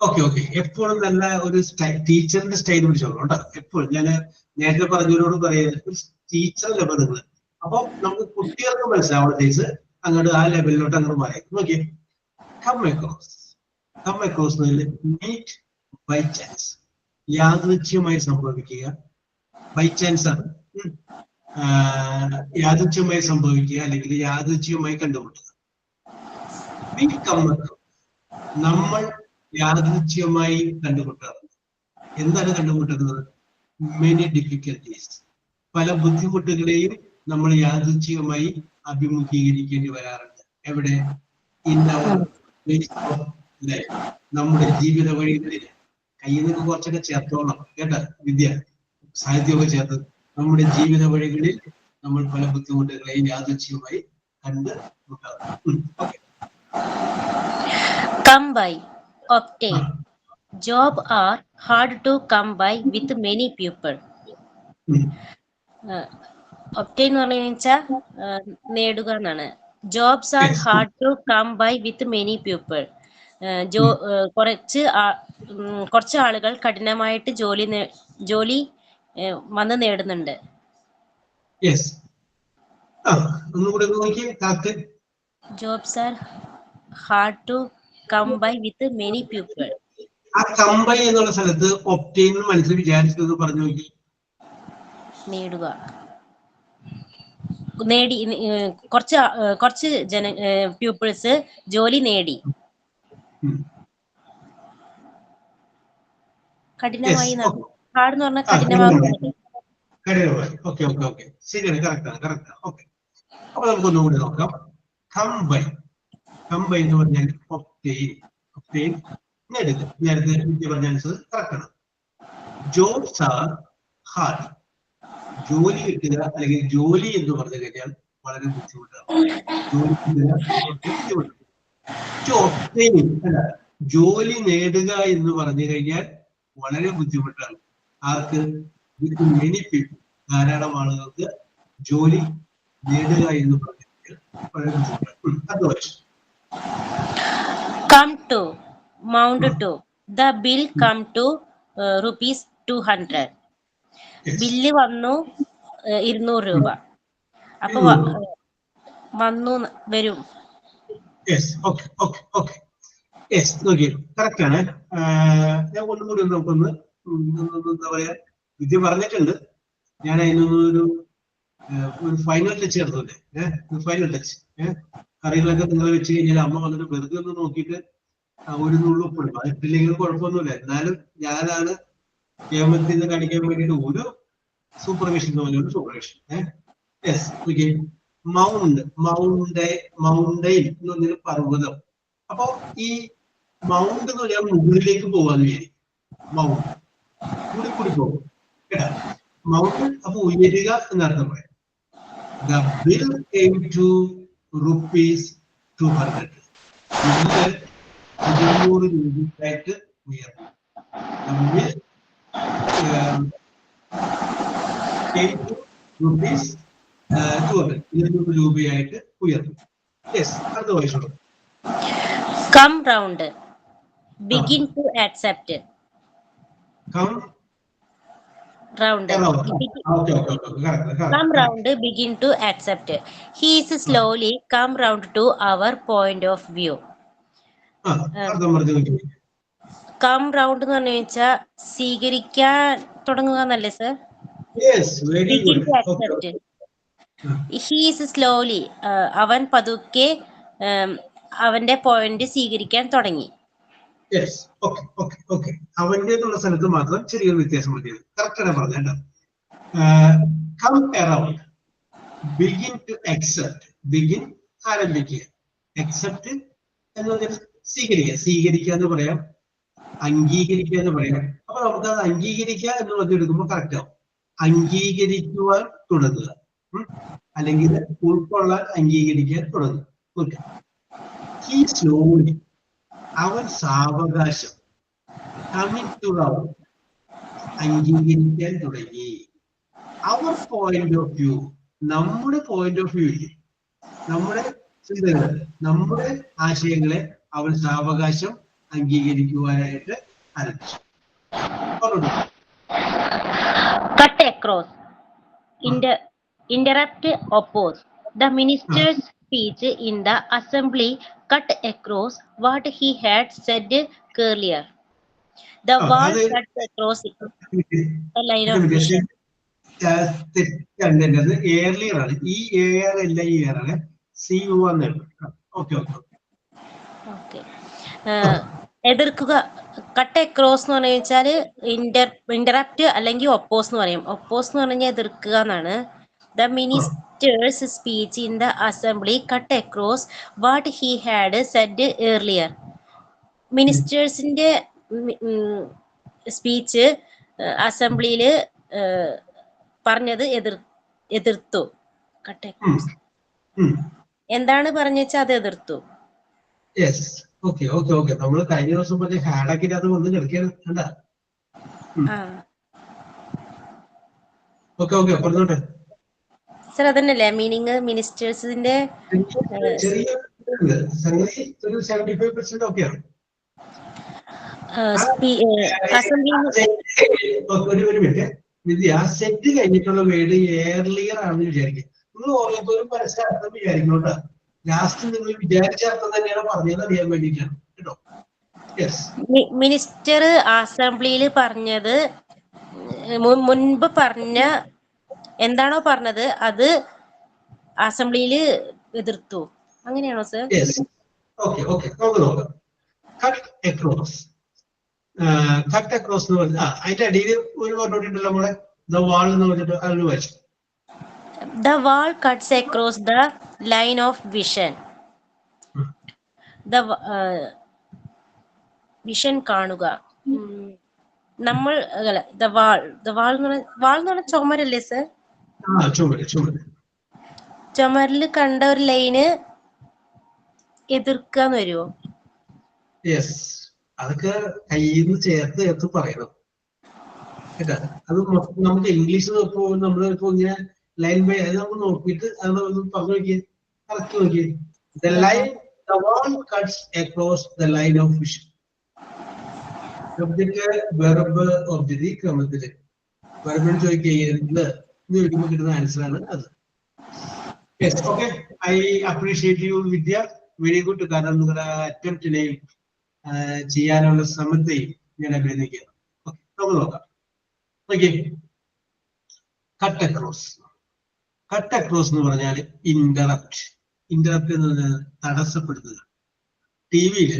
Okay. എപ്പോഴും നല്ല ഒരു ടീച്ചറിന്റെ സ്റ്റൈൽ പിടിച്ചോളൂ കേട്ടോ. എപ്പോഴും ഞാൻ നേരത്തെ പറഞ്ഞവരോട് പറയുന്നത് ടീച്ചർ ലെവലുകൾ. അപ്പൊ നമുക്ക് കുട്ടികൾക്ക് മനസ്സിലാവുന്ന കേസ് അങ്ങോട്ട് ആ ലെവലിലോട്ട് അങ്ങോട്ട് പറയാം. നോക്കിയേ, come across meet by chance. യാദൃച്ഛ്യമായി സംഭവിക്കുക. ബൈ ചാൻസ് ആണ്. യാദൃച്ഛ്യമായി സംഭവിക്കുക അല്ലെങ്കിൽ യാദൃച്ഛ്യമായി കണ്ടുമുട്ടുക. നമ്മൾ യാദൃച്ഛ്യമായി കണ്ടുമുട്ടാറുണ്ട്. എന്താണ് കണ്ടുമുട്ടുന്നത്? Many difficulties. പല ബുദ്ധിമുട്ടുകളെയും നമ്മൾ യാദൃച്ഛികമായി അഭിമുഖീകരിക്കേണ്ടി വരാറുണ്ട്. എവിടെ? In our ways of life. നമ്മുടെ ജീവിത വഴികളിൽ. കയ്യിൽ നിന്ന് കുറച്ചൊക്കെ ചേർത്തോളാം കേട്ടോ വിദ്യ, സാഹിത്യമൊക്കെ ചേർത്ത്. നമ്മുടെ ജീവിത വഴികളിൽ നമ്മൾ പല ബുദ്ധിമുട്ടുകളെയും യാദൃച്ഛികമായി കണ്ടുമുട്ടാറുണ്ട്. Come by, obtain. Job are hard to come by with many people. Obtain എന്ന് പറഞ്ഞു വെച്ചാൽ നേടുക എന്നാണ്. Jobs are hard to come by with many people. കുറച്ച് ആളുകൾ കഠിനമായിട്ട് ജോലി വന്ന് നേടുന്നുണ്ട്. Jobs are hard to come by with many people. ആ കംബൈ എന്നുള്ള സ്ഥലത്ത് ഒബ്റ്റെയിൻ മനസ്സിൽ വിചാരിച്ചത് പറഞ്ഞു നോക്കി. നേടുക, നേടി. കുറച്ച് പീപ്പിൾസ് ജോലി നേടി. കഠിനമായി. ഹാർഡ് എന്ന് പറഞ്ഞാൽ കഠിനമാകുന്നത്. ശരിയാണ്, കറക്റ്റ്. ഓക്കെ. അപ്പൊ നമുക്കൊന്നുകൂടി നോക്കാം. കംബൈ എന്ന് പറഞ്ഞാൽ ഒബ്റ്റെയിൻ നേടുക. നേരത്തെ വിദ്യ പറഞ്ഞ ആൻസർ കറക്റ്റാണ്. Jobs are hard. ജോലി കിട്ടുക അല്ലെങ്കിൽ ജോലി എന്ന് പറഞ്ഞു കഴിഞ്ഞാൽ വളരെ ബുദ്ധിമുട്ടാണ്. ജോലി നേടുക എന്ന് പറഞ്ഞു കഴിഞ്ഞാൽ വളരെ ബുദ്ധിമുട്ടാണ്. ആർക്ക്? With many people. ധാരാളം ആളുകൾക്ക് ജോലി നേടുക എന്ന് പറഞ്ഞു കഴിഞ്ഞാൽ വളരെ ബുദ്ധിമുട്ടാണ്. അതുവശം. Come to, mount to. The bill come to rupees 200. Bill വന്നു 200 രൂപ. അപ്പൊ വന്നു വരും. യെസ് ഓക്കെ യെസ് നോക്കി കറക്റ്റ് ആണ്. ഞാൻ ഒന്നും കൂടി നമുക്കൊന്ന് എന്താ പറയാ വിദ്യ പറഞ്ഞിട്ടുണ്ട്. ഞാൻ അതിനൊരു ഫൈനൽ ടച്ച് ചേർത്തല്ലേ, ഫൈനൽ ടച്ച്. കറികളൊക്കെ നിങ്ങൾ വെച്ച് കഴിഞ്ഞാൽ അമ്മ വന്നിട്ട് വെറുതെ ഒന്ന് നോക്കിയിട്ട് ഒരു നുള്ളുപ്പിടും. അത് ഇട്ടില്ലെങ്കിലും കുഴപ്പമൊന്നുമില്ല. എന്നാലും ഞാനാണ് കേമത്തിൽ കാണിക്കാൻ വേണ്ടിയിട്ട് ഒരു സൂപ്പർവിഷൻ എന്ന് പറഞ്ഞൊരു സൂപ്പർവിഷൻ. Yes okay. മൗണ്ടൈൻ എന്ന് പറഞ്ഞൊരു പർവ്വതം. അപ്പൊ ഈ മൗണ്ട് എന്ന് പറഞ്ഞാൽ മുകളിലേക്ക് പോവാന്ന് വിചാരിക്കും. മൗണ്ട് കൂടി പോകും കേട്ടാ. മൗണ്ട് അപ്പൊ ഉയരുക എന്നർത്ഥം പറയാം. The bill came to ₹200. Bill 200 രൂപയായിട്ട് ഉയർന്നു. The bill came to ₹200. 200 രൂപയായിട്ട് ഉയർന്നു. യെസ് അടുത്ത വായിച്ചോളൂ. Come round. Begin to accept. Come Round. Come round. Begin to accept. He is slowly come round to our point of view. Come round എന്ന് പറഞ്ഞു വെച്ചാൽ സ്വീകരിക്കാൻ തുടങ്ങുക എന്നല്ലേ sir? Begin to accept. He is slowly. അവൻ പതുക്കെ അവന്റെ point സ്വീകരിക്കാൻ തുടങ്ങി. യെസ് ഓക്കെ അവന്റേതുള്ള സ്ഥലത്ത് മാത്രം ചെറിയൊരു വ്യത്യാസം മതിയത്. കറക്റ്റാണ് പറഞ്ഞ. Come around. Begin to accept. Begin ആരംഭിക്കുക. അക്സെപ്റ്റ് എന്ന് പറഞ്ഞാൽ സ്വീകരിക്കുക എന്ന് പറയാം, അംഗീകരിക്കുക എന്ന് പറയാം. അപ്പൊ നമുക്ക് അത് അംഗീകരിക്കുക എന്ന് പറഞ്ഞെടുക്കുമ്പോൾ കറക്റ്റ് ആവും. അംഗീകരിക്കുവാൻ തുടങ്ങുക, അല്ലെങ്കിൽ ഉൾക്കൊള്ളാൻ അംഗീകരിക്കാൻ തുടങ്ങുക. He slowly. അവൻ സാവകാശം. Coming to round. അംഗീകരിക്കാൻ തുടങ്ങി. അവർ പോയിന്റ് ഓഫ് വ്യൂ. നമ്മുടെ പോയിന്റ് ഓഫ് വ്യൂ ഇല്ലേ, നമ്മുടെ ചിന്തകൾ, നമ്മുടെ ആശയങ്ങളെ അവൻ സാവകാശം അംഗീകരിക്കുവാനായിട്ട് ആരംഭിച്ചു. Cut across. Interrupt, oppose. The minister's speech in the assembly cut across what he had said earlier. The wall cut across the line of vision. Earlier ആണ്. ഈ എയർ അല്ല, ഈ എയർ ആണ്. CU ആണ്. ഓക്കെ. എതിർക്കുക. കട്ട് അക്രോസ് എന്ന് പറഞ്ഞു വെച്ചാൽ interrupt അല്ലെങ്കിൽ ഒപ്പോസ് എന്ന് പറയും. ഒപ്പോസ് എന്ന് പറഞ്ഞാൽ എതിർക്കുക എന്നാണ്. The minister's speech in the assembly cut across what he had said earlier. മിനിസ്റ്റേഴ്സിന്റെ സ്പീച്ച് അസംബ്ലിയില് പറഞ്ഞത് എതിർത്തു. കട്ട് അക്രോസ് എന്താണ് പറഞ്ഞാൽ അത് എതിർത്തു. ഓക്കെ. നമ്മള് കഴിഞ്ഞ ദിവസം പറഞ്ഞ ഹാഡാക്കിട്ട് അത് വന്ന് കിടക്കണ്ട. ഓക്കെ പറഞ്ഞോട്ടെ സർ. അതന്നല്ലേ മീനിങ് മിനിസ്റ്റേഴ്സിന്റെ ചെറിയ സംഗതി ഒരു 75% ഓക്കെയാണ്. ഒരു മിനിറ്റ് വിദ്യ. സെറ്റ് കഴിഞ്ഞിട്ടുള്ള വേർഡ് ഏർലിയർ ആണെന്ന് വിചാരിക്കും. നിങ്ങൾ ഓരോരുത്തരും പരസ്പരം അർത്ഥം വിചാരിക്കണോട്ടാ. ലാസ്റ്റ് നിങ്ങൾ വിചാരിച്ച അർത്ഥം തന്നെയാണ് പറഞ്ഞത് അറിയാൻ വേണ്ടിയിട്ടാണ് കേട്ടോ. മിനിസ്റ്റർ അസംബ്ലിയിൽ പറഞ്ഞത് മുൻപ് പറഞ്ഞ എന്താണോ പറഞ്ഞത് അത് അസംബ്ലിയിൽ എതിർത്തു. അങ്ങനെയാണോ സർ? ഓക്കെ. നോക്കാം. കട്ട് അക്രോസ് എന്ന് പറഞ്ഞാൽ അതിന്റെ അടിയിൽ ഒരു പറഞ്ഞിട്ടുണ്ടല്ലോ നമ്മളെ ദ വാൾ എന്ന് പറഞ്ഞിട്ട് അത് വായിച്ചു. The wall cuts across the line of vision. The vision കാണുക. നമ്മൾ the wall എന്ന് പറഞ്ഞാൽ ചുമരല്ലേ സർ? ചുമരില് കണ്ട ഒരു ലൈന് എതിർക്കാന്ന് വരുമോ? അതൊക്കെ കയ്യിൽ നിന്ന് ചേർത്ത് പറയണം കേട്ടാ. അത് നമുക്ക് ഇംഗ്ലീഷ് നമ്മളിപ്പോ ഇങ്ങനെ ലൈൻ ബൈ അത് നമുക്ക് നോക്കിയിട്ട് അത് പറഞ്ഞു നോക്കിയേ, കറക്റ്റ് നോക്കിയേ. The wall cuts across the line of vision. Subject verb object ക്രമത്തില് വെർബിന് ചോദിക്കുന്നത് ചോദിക്കുമ്പോൾ കിട്ടുന്ന ആൻസർ ആണ് അത്. Okay. I appreciate you Vidya. Very good. കാരണം നിങ്ങളുടെ അറ്റംപ്റ്റിനെയും ചെയ്യാനുള്ള ശ്രമത്തെയും ഞാൻ അഭിനന്ദിക്കുകയാണ്. നമുക്ക് നോക്കാം. Okay, cut across. Cut across എന്ന് പറഞ്ഞാൽ ഇന്ററപ്റ്റ്. ഇന്ററപ്റ്റ് എന്ന് പറഞ്ഞാൽ തടസ്സപ്പെടുത്തുക. ടി വിയിൽ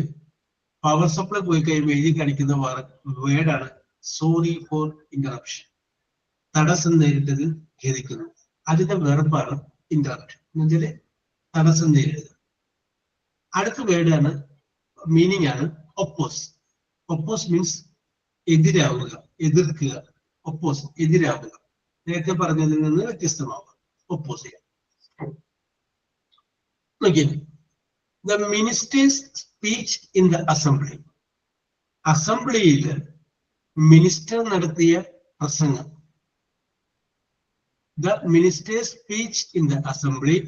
പവർ സപ്ലൈ പോയി കഴിയുമ്പോൾ എഴുതി കാണിക്കുന്ന വേർഡാണ് സോറി ഫോർ ഇന്ററപ്ഷൻ. തടസ്സം നേരിട്ടതിൽ ഖേദിക്കുന്നു. അതിന്റെ വെറുപ്പാണ് ഇന്ററപ്റ്റ് എന്ന് വെച്ചാല് തടസ്സം നേരിടുക. അടുത്ത വേർഡാണ്, മീനിങ് ആണ് ഒപ്പോസ്. ഒപ്പോസ് മീൻസ് എതിരാവുക, എതിർക്കുക. ഒപ്പോസ് എതിരാവുക, നേരത്തെ പറഞ്ഞതിൽ നിന്ന് വ്യത്യസ്തമാവുക, ഒപ്പോസ് ചെയ്യുക. The minister's speech in the assembly. അസംബ്ലിയിൽ മിനിസ്റ്റർ നടത്തിയ പ്രസംഗം. The minister's speech in the assembly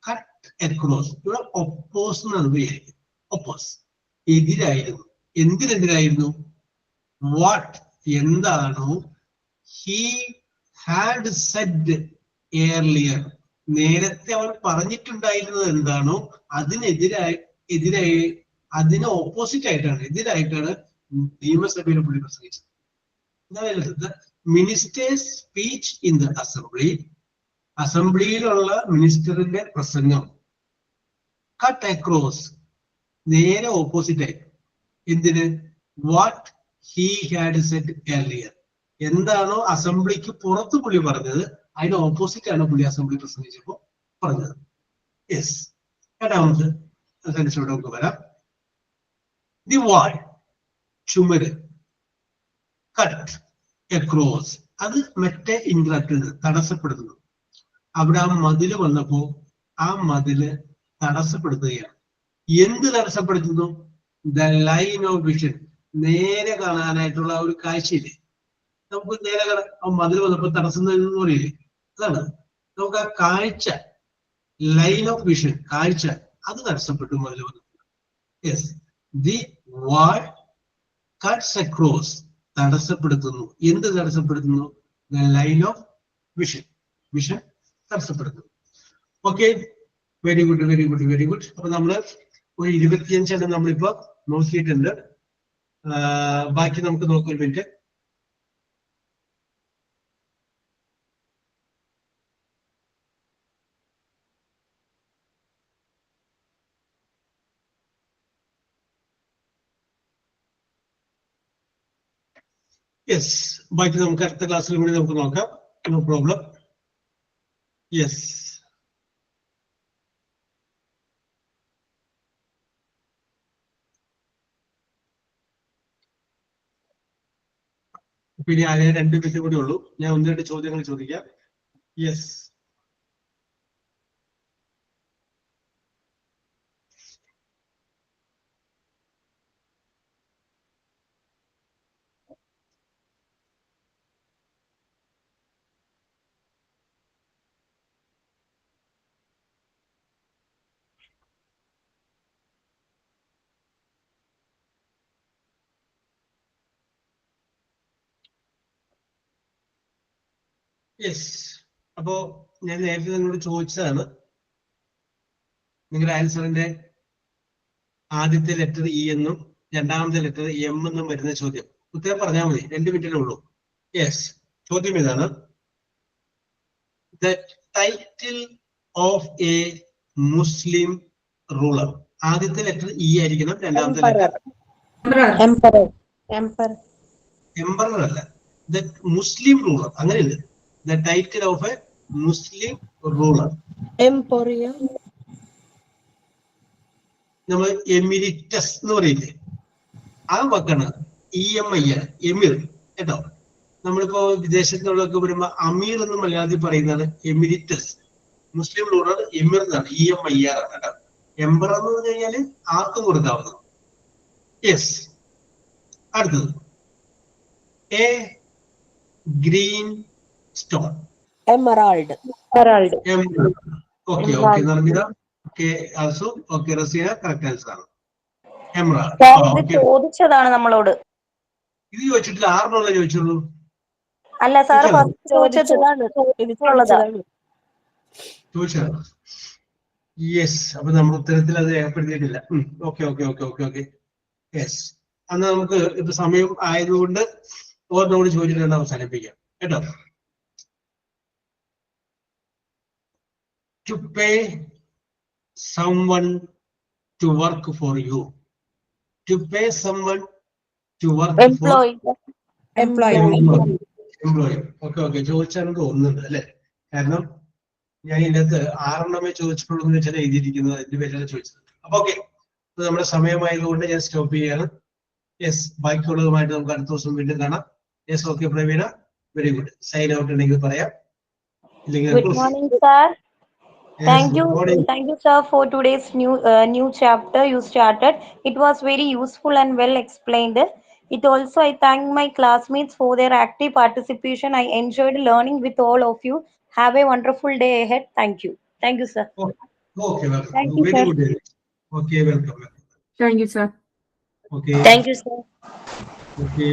cut across. ഇവിടെ ഒപ്പോസ് എന്നാണ് ഉപയോഗിക്കുന്നത്. ഒപ്പോസ് എതിരായിരുന്നു. എന്തിനെതിരായിരുന്നു? വാട്ട് എന്താണോ he had said earlier. നേരത്തെ അവൻ പറഞ്ഞിട്ടുണ്ടായിരുന്നത് എന്താണോ അതിന് ഓപ്പോസിറ്റ് ആയിട്ടാണ്, എതിരായിട്ടാണ് നിയമസഭയിൽ പുള്ളി പ്രസംഗിച്ചത്. Minister's speech in the assembly. അസംബ്ലിയിലുള്ള മിനിസ്റ്ററിന്റെ പ്രസംഗം കട്ട് അക്രോസ്, നേരെ ഓപ്പോസിറ്റ് ആയി. എന്തിന്? What he had said earlier. എന്താണോ അസംബ്ലിക്ക് പുറത്ത് പുള്ളി പറഞ്ഞത് അതിന് ഓപ്പോസിറ്റ് ആണ് പുള്ളി അസംബ്ലി പ്രസംഗിച്ചപ്പോ പറഞ്ഞത്. യെസ്. രണ്ടാമത് സെൻസിലൂടെ നമുക്ക് വരാം. ദി വാൾ, ചുമര്. കട്ട് അക്രോസ്, അത് മറ്റേ ഇന്ററപ്റ്റ്, തടസ്സപ്പെടുത്തുന്നു. അവിടെ ആ മതില് വന്നപ്പോ ആ മതില് തടസ്സപ്പെടുത്തുകയാണ്. എന്ത് തടസ്സപ്പെടുത്തുന്നു? ദ ലൈൻ ഓഫ് വിഷൻ, നേരെ കാണാനായിട്ടുള്ള ഒരു കാഴ്ചയില്ലേ. നമുക്ക് നേരെ കാണാൻ മതിൽ വന്നപ്പോ തടസ്സം എന്ന് പറയില്ലേ, അതാണ്. നമുക്ക് ആ കാഴ്ച, ലൈൻ ഓഫ് വിഷൻ, കാഴ്ച, അത് തടസ്സപ്പെട്ടു മതിൽ വന്നപ്പോൾ. Yes. The wall cuts across, തടസ്സപ്പെടുത്തുന്നു. എന്ത് തടസ്സപ്പെടുത്തുന്നു? The line of vision, vision തടസ്സപ്പെടുത്തുന്നു. Okay, very good, very good, very good. അപ്പൊ നമ്മള് ഒരു 25 നമ്മളിപ്പോ നോക്കിയിട്ടുണ്ട്. ബാക്കി നമുക്ക് നോക്കാം. ഒരു മിനിറ്റ്. യെസ്, ബാക്കി നമുക്ക് അടുത്ത ക്ലാസ്സിൽ കൂടി നമുക്ക് നോക്കാം. No problem. യെസ്. പിന്നെ 2 മിനിറ്റ് കൂടി ഉള്ളൂ. ഞാൻ 1-2 ചോദ്യങ്ങൾ ചോദിക്കാം. യെസ്. യെസ്. അപ്പോ ഞാൻ നേരത്തെ നിങ്ങളോട് ചോദിച്ചതാണ്, നിങ്ങളുടെ ആൻസറിന്റെ ആദ്യത്തെ ലെറ്റർ ഇ എന്നും രണ്ടാമത്തെ ലെറ്റർ എം എന്നും വരുന്ന ചോദ്യം. ഉത്തരം പറഞ്ഞാൽ മതി, 2 മിനിറ്റിലേ ഉള്ളൂ. യെസ്. ചോദ്യം ഇതാണ്. The title of a Muslim ruler. ആദ്യത്തെ ലെറ്റർ ഇ ആയിരിക്കണം, രണ്ടാമത്തെ ലെറ്റർ എംപറർ അല്ല, ദ മുസ്ലിം റൂളർ. അങ്ങനെയല്ല. The title of a Muslim ruler. Emporium. നമ്മൾ എമിരിറ്റസ് എന്ന് പറയില്ലേ, ആ വാക്കാണ്. EMI ആണ്, എമിർ കേട്ടോ. നമ്മളിപ്പോ വിദേശത്തുള്ളൊക്കെ വരുമ്പോ അമീർ എന്ന് മലയാളത്തിൽ പറയുന്നതാണ് എമിരിറ്റസ്. മുസ്ലിം റൂളർ എമിർ എന്നാണ്, EMIR ആണ് കേട്ടോ. എംപറർ എന്ന് പറഞ്ഞു കഴിഞ്ഞാല് ആർക്കും കൊടുക്കാവുന്നത്. യെസ്. അടുത്തത് a green stone. Emerald. Okay okay നിർമ്മിത. Okay also. Okay Raseena, correct answer ആണ്. എമറാൾഡ്. ചോദിച്ചതാണ് നമ്മളോട്. ഇത് ചോദിച്ചിട്ടില്ല, 6 ചോദിച്ചുള്ളൂ. അല്ല സാർ ചോദിച്ചതാണ്. ചോദിച്ചാണ്. യെസ്. അപ്പൊ നമ്മുടെ ഉത്തരത്തിൽ അത് രേഖപ്പെടുത്തിയിട്ടില്ല. Okay okay okay okay okay yes. അന്ന് നമുക്ക് ഇപ്പൊ സമയം ആയതുകൊണ്ട് ഓർമ്മയോട് ചോദിച്ചിട്ട് അവസാനിപ്പിക്കാം കേട്ടോ. To pay someone to work for you. To pay someone to work Employee. employee. Okay ചോദിച്ചാൽ തോന്നുന്നുണ്ട് അല്ലെ? കാരണം ഞാൻ ഇതിനകത്ത് 6 ചോദിച്ചിട്ടുള്ളൂ എന്ന് വെച്ചാൽ എഴുതിയിരിക്കുന്നത്, അതിന്റെ പേരിലാണ് ചോദിച്ചത്. അപ്പൊ ഓക്കെ, നമ്മുടെ സമയമായതുകൊണ്ട് ഞാൻ സ്റ്റോപ്പ് ചെയ്യാണ്. യെസ്, ബാക്കിയുള്ളതുമായിട്ട് നമുക്ക് അടുത്ത ദിവസം വീണ്ടും കാണാം. Yes, okay Praveena, very good. Sign out ഉണ്ടെങ്കിൽ പറയാം, ഇല്ലെങ്കിൽ Good morning, sir. Thank you, sir, for today's new chapter you started. It was very useful and well explained. It also, I thank my classmates for their active participation. I enjoyed learning with all of you. Have a wonderful day ahead. Thank you, sir. Okay, welcome. Thank you, Very sir. good. Okay, welcome. Thank you, sir. Okay. Thank you, sir. Okay.